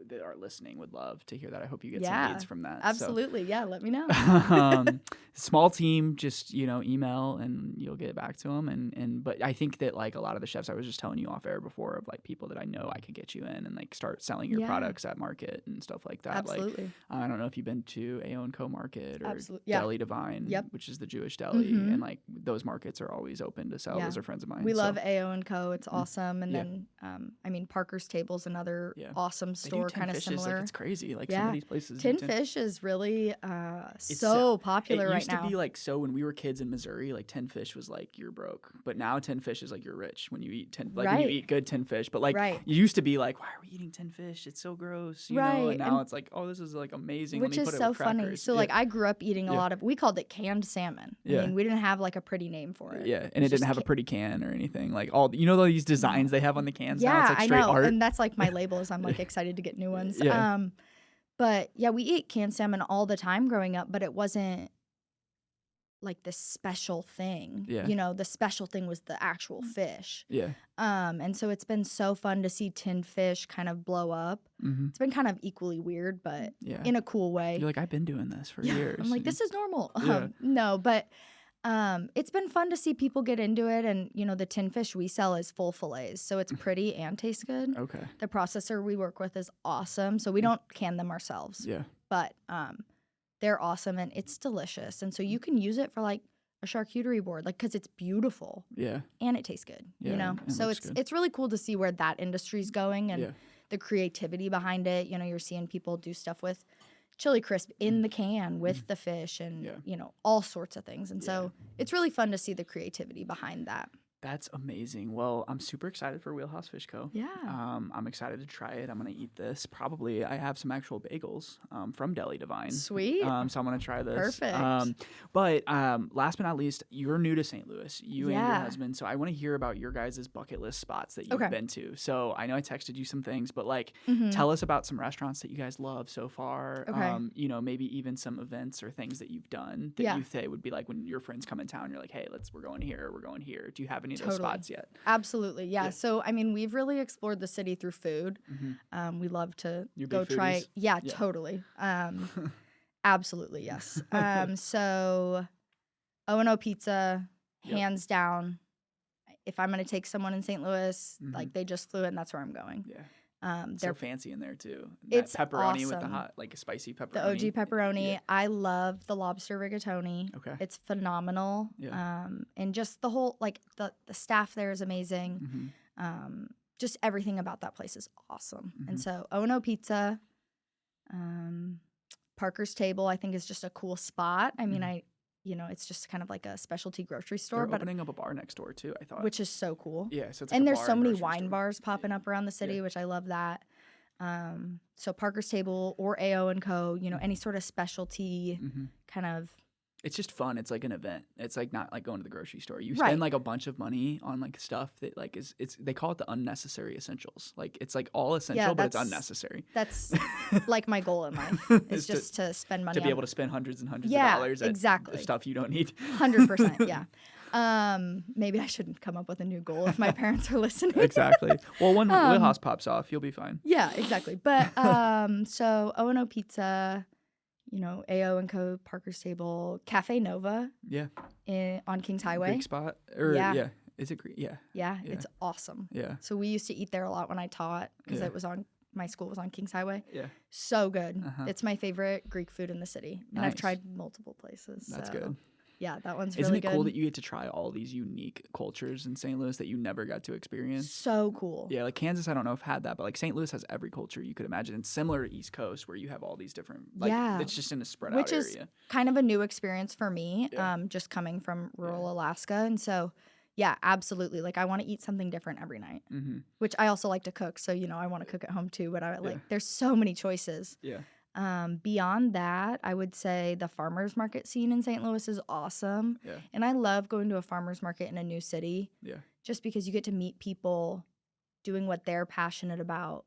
S1: that are listening would love to hear that. I hope you get some leads from that.
S3: Absolutely. So. Yeah, let me know.
S1: Small team, just, you know, email and you'll get back to them. But I think that like a lot of the chefs, I was just telling you off air before, of like people that I know I could get you in and like start selling your products at market and stuff like that.
S3: Absolutely.
S1: Like, I don't know if you've been to A.O. & Co. Market or
S3: yeah.
S1: Deli Divine, which is the Jewish deli. And like those markets are always open to sell. Those are friends of mine.
S3: We love A.O. & Co. It's awesome. And then, I mean, Parker's Table's another awesome store, kind of similar.
S1: Like, it's crazy. Like some of these places.
S3: Tin fish is really so popular right now.
S1: It used to be like, so when we were kids in Missouri, like tin fish was like you're broke. But now tin fish is like you're rich when you eat when you eat good tin fish. But like it used to be like, why are we eating tin fish? It's so gross. You know? And now it's like, oh, this is like amazing.
S3: Which is so funny. So like I grew up eating a lot of, we called it canned salmon. I mean, we didn't have like a pretty name for it.
S1: Yeah, and it didn't have a pretty can or anything. Like all, you know, these designs they have on the cans now? It's like straight
S3: I know.
S1: art.
S3: And that's like my label is I'm like excited to get new ones. But yeah, we ate canned salmon all the time growing up, but it wasn't like the special thing. You know, the special thing was the actual fish. And so it's been so fun to see tinned fish kind of blow up. It's been kind of equally weird, but in a cool way.
S1: You're like, I've been doing this for years.
S3: I'm like, this is normal. No, but it's been fun to see people get into it. And, you know, the tin fish we sell is full fillets. So it's pretty and tastes good. Okay. The processor we work with is awesome. So we don't can them ourselves. But they're awesome and it's delicious. And so you can use it for like a charcuterie board, like, because it's beautiful. And it tastes good, you know? So it's really cool to see where that industry's going and the creativity behind it. You know, you're seeing people do stuff with chili crisp in the can with the fish and, you know, all sorts of things. And so it's really fun to see the creativity behind that.
S1: That's amazing. Well, I'm super excited for Wheelhouse Fish Co.
S3: Yeah.
S1: I'm excited to try it. I'm going to eat this. Probably I have some actual bagels from Deli Divine.
S3: Sweet.
S1: So I'm going to try this.
S3: Perfect.
S1: But last but not least, you're new to St. Louis, you and your husband. So I want to hear about your guys' bucket list spots that you've been to. So I know I texted you some things, but like tell us about some restaurants that you guys love so far. You know, maybe even some events or things that you've done that you say would be like when your friends come in town, you're like, hey, we're going here, we're going here. Do you have any of those spots yet?
S3: Absolutely. Yeah. So, I mean, we've really explored the city through food. We love to go try. Yeah, totally. Absolutely. Yes. So O&O Pizza, hands down. if I'm going to take someone in St. Louis,
S1: Mhm.
S3: like they just flew in, that's where I'm going.
S1: Yeah.
S3: They're
S1: So fancy in there too.
S3: It's
S1: that pepperoni with the
S3: awesome.
S1: hot, like a spicy pepperoni.
S3: The OG pepperoni.
S1: Yeah.
S3: I love the lobster rigatoni.
S1: Okay.
S3: It's phenomenal.
S1: Yeah.
S3: And just the whole, like the staff there is amazing.
S1: Mhm.
S3: Just everything about that place is awesome.
S1: Mhm.
S3: And so O&O Pizza, Parker's Table, I think is just a cool spot. I mean,
S1: Mhm.
S3: It's just kind of like a specialty grocery store,
S1: They're
S3: but
S1: opening up a bar next door too, I thought.
S3: which is so cool.
S1: Yeah, so it's like
S3: And
S1: a
S3: there's
S1: bar
S3: so
S1: and
S3: many
S1: grocery
S3: wine
S1: store.
S3: bars popping up around the city, which I love that. So Parker's Table or AO and Co, any sort of specialty
S1: Mhm.
S3: kind of.
S1: It's just fun. It's like an event. It's like not like going to the grocery store. You
S3: Right.
S1: spend like a bunch of money on like stuff that like it's they call it the unnecessary essentials. Like it's like all essential, but it's
S3: that's-
S1: unnecessary.
S3: That's like my goal in life is
S1: It's
S3: just to spend money
S1: to be
S3: on
S1: able to spend hundreds and hundreds
S3: Yeah,
S1: of dollars at
S3: exactly.
S1: stuff you don't need.
S3: 100%. Yeah. Maybe I shouldn't come up with a new goal if my parents are listening.
S1: Exactly. Well, when Wheelhouse pops off, you'll be fine.
S3: Yeah, exactly. But so O&O Pizza, AO and Co, Parker's Table, Cafe Nova
S1: Yeah.
S3: on Kings Highway.
S1: Greek spot or
S3: Yeah.
S1: yeah. Is it Greek? Yeah.
S3: Yeah,
S1: Yeah.
S3: it's awesome.
S1: Yeah.
S3: So we used to eat there a lot when I taught because
S1: Yeah.
S3: it was on my school was on Kings Highway.
S1: Yeah.
S3: So good.
S1: Uh-huh.
S3: It's my favorite Greek food in the city, and I've
S1: Nice.
S3: tried multiple places.
S1: That's
S3: so,
S1: good.
S3: Yeah, that one's
S1: Isn't
S3: really
S1: it
S3: good.
S1: cool that you get to try all these unique cultures in St. Louis that you never got to experience?
S3: So cool.
S1: Yeah, like Kansas, I don't know if had that, but like St. Louis has every culture you could imagine. It's similar to East Coast where you have all these different, like
S3: Yeah.
S1: it's just in a spread
S3: Which
S1: out
S3: is
S1: area.
S3: kind of a new experience for me,
S1: Yeah.
S3: just coming from rural
S1: Yeah.
S3: Alaska. And so, yeah, absolutely. Like, I want to eat something different every night,
S1: Mm-hmm.
S3: which I also like to cook. So, I want to cook at home too. But there's so many choices.
S1: Yeah.
S3: Beyond that, I would say the farmers market scene in St. Louis is awesome.
S1: Yeah.
S3: And I love going to a farmers market in a new city
S1: Yeah.
S3: just because you get to meet people doing what they're passionate about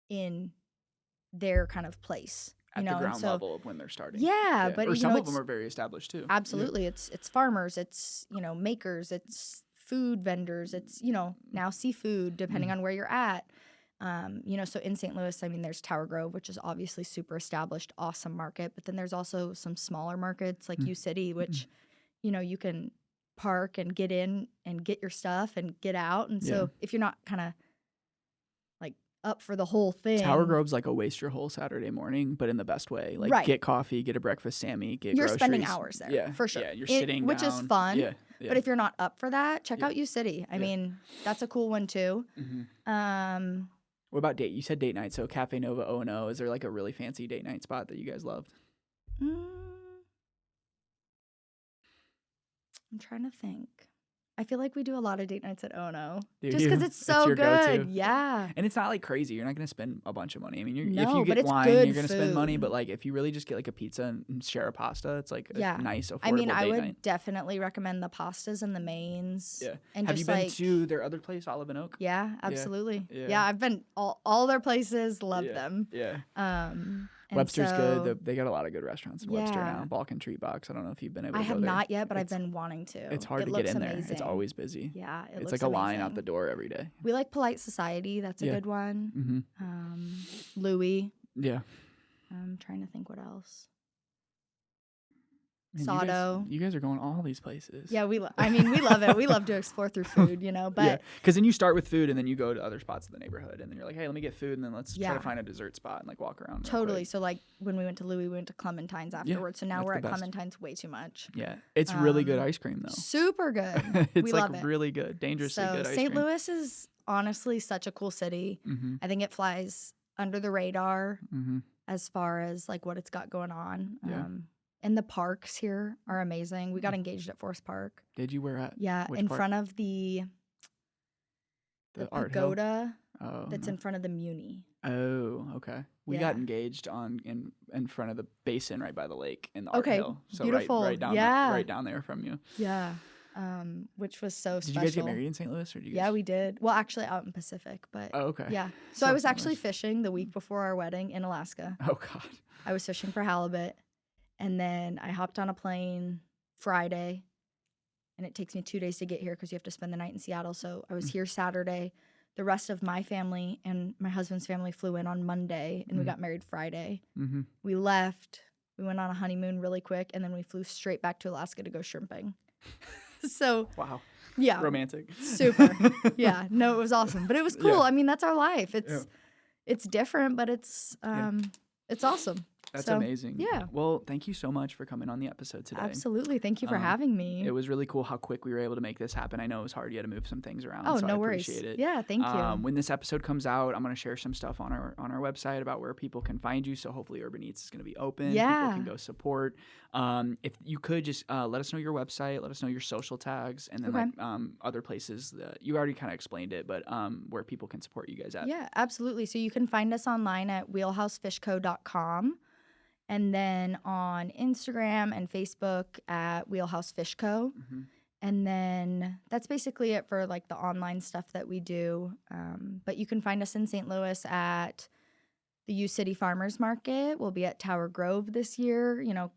S3: in their kind of place.
S1: At
S3: you
S1: the
S3: know,
S1: ground
S3: and so,
S1: level of when they're starting.
S3: Yeah, but
S1: or some of
S3: it's,
S1: them are very established too.
S3: absolutely it's farmers, it's makers, it's food vendors, it's now seafood depending on where you're at. So in St. Louis, I mean, there's Tower Grove, which is obviously super established, awesome market, but then there's also some smaller markets like U City, which you can park and get in and get your stuff and get out. And so if you're not kind of like up for the whole thing,
S1: Tower Grove's like a waste your whole Saturday morning, but in the best way. Like
S3: Right.
S1: get coffee, get a breakfast Sammy, get
S3: you're
S1: groceries.
S3: spending hours there.
S1: Yeah,
S3: for sure.
S1: Yeah, you're sitting
S3: which is
S1: down.
S3: fun.
S1: Yeah. Yeah.
S3: But if you're not up for that, check
S1: Yeah.
S3: out U City. I
S1: Yeah.
S3: mean, that's a cool one too.
S1: Mhm. What about date? You said date night, so Cafe Nova O&O. Is there like a really fancy date night spot that you guys loved?
S3: I'm trying to think. I feel like we do a lot of date nights at O&O.
S1: Do
S3: Just
S1: you?
S3: because it's
S1: It's
S3: so
S1: your
S3: good.
S1: go-to?
S3: Yeah.
S1: And it's not like crazy. You're not going to spend a bunch of money. I mean, if
S3: No,
S1: you
S3: but
S1: get
S3: it's
S1: wine,
S3: good
S1: you're going to spend money.
S3: food.
S1: But like if you really just get like a pizza and share a pasta, it's like a
S3: Yeah.
S1: nice, affordable
S3: I mean, I
S1: date
S3: would
S1: night.
S3: definitely recommend the pastas and the mains.
S1: Yeah.
S3: And
S1: Have
S3: just
S1: you been
S3: like,
S1: to their other place, Olive and Oak?
S3: yeah, absolutely.
S1: Yeah.
S3: Yeah, I've been all their places, love
S1: Yeah.
S3: them.
S1: Yeah.
S3: And
S1: Webster's
S3: so
S1: good. They got a lot of good restaurants in Webster
S3: Yeah.
S1: now. Balkan Treat Box. I don't know if you've been able to
S3: I
S1: go
S3: have
S1: there.
S3: not yet, but I've
S1: It's-
S3: been wanting to.
S1: It's hard
S3: It
S1: to get
S3: looks
S1: in there.
S3: amazing.
S1: It's always busy.
S3: Yeah, it
S1: It's
S3: looks
S1: like a line out
S3: amazing.
S1: the door every day.
S3: We like Polite Society. That's a
S1: Yeah.
S3: good one.
S1: Mm-hmm.
S3: Louis.
S1: Yeah.
S3: I'm trying to think what else.
S1: Man,
S3: Sado.
S1: You guys are going all these places.
S3: Yeah, we love it. We love to explore through food, but
S1: yeah, because then you start with food and then you go to other spots in the neighborhood and then you're like, hey, let me get food and then let's try
S3: Yeah.
S1: to find a dessert spot and like walk around. real
S3: totally.
S1: quick.
S3: So like when we went to Louis, we went to Clementine's afterwards. So now
S1: that's
S3: we're
S1: the
S3: at
S1: best.
S3: Clementine's way too much.
S1: Yeah, it's really good
S3: Um,
S1: ice cream though.
S3: Super good.
S1: It's
S3: we
S1: like
S3: love it.
S1: really good, dangerously
S3: So
S1: good ice
S3: St.
S1: cream.
S3: Louis is honestly such a cool city.
S1: Mm-hmm.
S3: I think it flies under the radar
S1: Mm-hmm.
S3: as far as like what it's got going on.
S1: Yeah.
S3: And the parks here are amazing. We got engaged at Forest Park.
S1: Did you wear at?
S3: Yeah,
S1: Which
S3: in
S1: park?
S3: front of the
S1: Art Hill?
S3: pagoda
S1: Oh,
S3: that's
S1: no.
S3: in front of the Muni.
S1: Oh, okay. We got
S3: Yeah.
S1: engaged in front of the basin right by the lake in the Art
S3: Okay,
S1: Hill. So
S3: beautiful.
S1: right down
S3: Yeah.
S1: right down there from you.
S3: Yeah. Which was so
S1: Did
S3: special.
S1: you guys get married in St. Louis or did you guys?
S3: Yeah, we did. Well, actually out in Pacific, but
S1: Oh, okay.
S3: yeah. So I
S1: So
S3: was actually
S1: similar.
S3: fishing the week before our wedding in Alaska.
S1: Oh God.
S3: I was fishing for halibut, and then I hopped on a plane Friday, and it takes me 2 days to get here because you have to spend the night in Seattle. So I was here Saturday. The rest of my family and my husband's family flew in on Monday, and we got married Friday.
S1: Mm-hmm.
S3: We left. We went on a honeymoon really quick, and then we flew straight back to Alaska to go shrimping. So
S1: Wow.
S3: Yeah.
S1: Romantic.
S3: Super. Yeah. No, it was awesome. But it was cool.
S1: Yeah.
S3: I mean, that's our life. It's different, but it's awesome.
S1: That's
S3: So,
S1: amazing.
S3: yeah.
S1: Well, thank you so much for coming on the episode today.
S3: Absolutely. Thank you for having me.
S1: It was really cool how quick we were able to make this happen. I know it was hard. You had to move some things around.
S3: Oh,
S1: so
S3: no
S1: I
S3: worries.
S1: appreciate it.
S3: Yeah, thank you.
S1: When this episode comes out, I'm going to share some stuff on our website about where people can find you. So hopefully Ubran Eats is going to be open.
S3: Yeah.
S1: People can go support. If you could just let us know your website, let us know your social tags, and then like other places that you already kind of explained it, but where people can support you guys at.
S3: Yeah, absolutely. So you can find us online at wheelhousefishco.com. And then on Instagram and Facebook at Wheelhouse Fish Co.
S1: Mm-hmm.
S3: And then that's basically it for like the online stuff that we do. But you can find us in St. Louis at the U City Farmers Market. We'll be at Tower Grove this year, you know,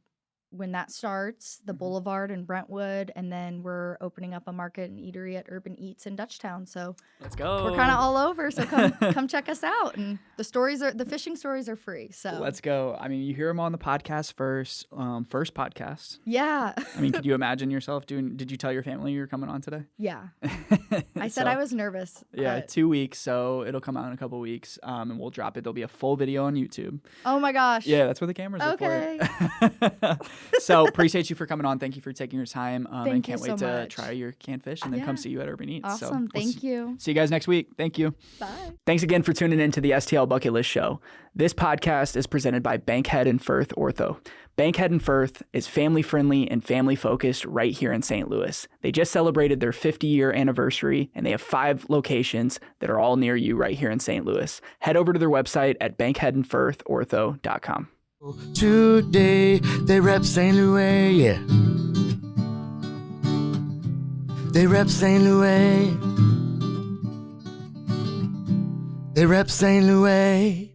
S3: when that starts, the Boulevard in Brentwood, and then we're opening up a market and eatery at Ubran Eats in Dutchtown. So
S1: let's go.
S3: We're kind of all over, so come check us out. And the fishing stories are free. So
S1: let's go. I mean, you hear them on the podcast first podcast.
S3: Yeah.
S1: I mean, could you imagine yourself did you tell your family you were coming on today?
S3: Yeah. I said I was nervous.
S1: Yeah, 2 weeks, so it'll come out in a couple weeks, and we'll drop it. There'll be a full video on YouTube.
S3: Oh my gosh.
S1: Yeah, that's where the cameras are for. So appreciate you for coming on. Thank you for taking your time. And can't wait to try your canned fish and then come see you at Ubran Eats.
S3: Awesome.
S1: So
S3: Thank you.
S1: See you guys next week. Thank you.
S3: Bye.
S1: Thanks again for tuning in to the STL Bucket List Show. This podcast is presented by Bankhead and Firth Ortho. Bankhead and Firth is family-friendly and family-focused right here in St. Louis. They just celebrated their 50-year anniversary, and they have 5 locations that are all near you right here in St. Louis. Head over to their website at bankheadandfirthortho.com.
S2: Today they rep St. Louis, yeah. They rep St. Louis. They rep St. Louis.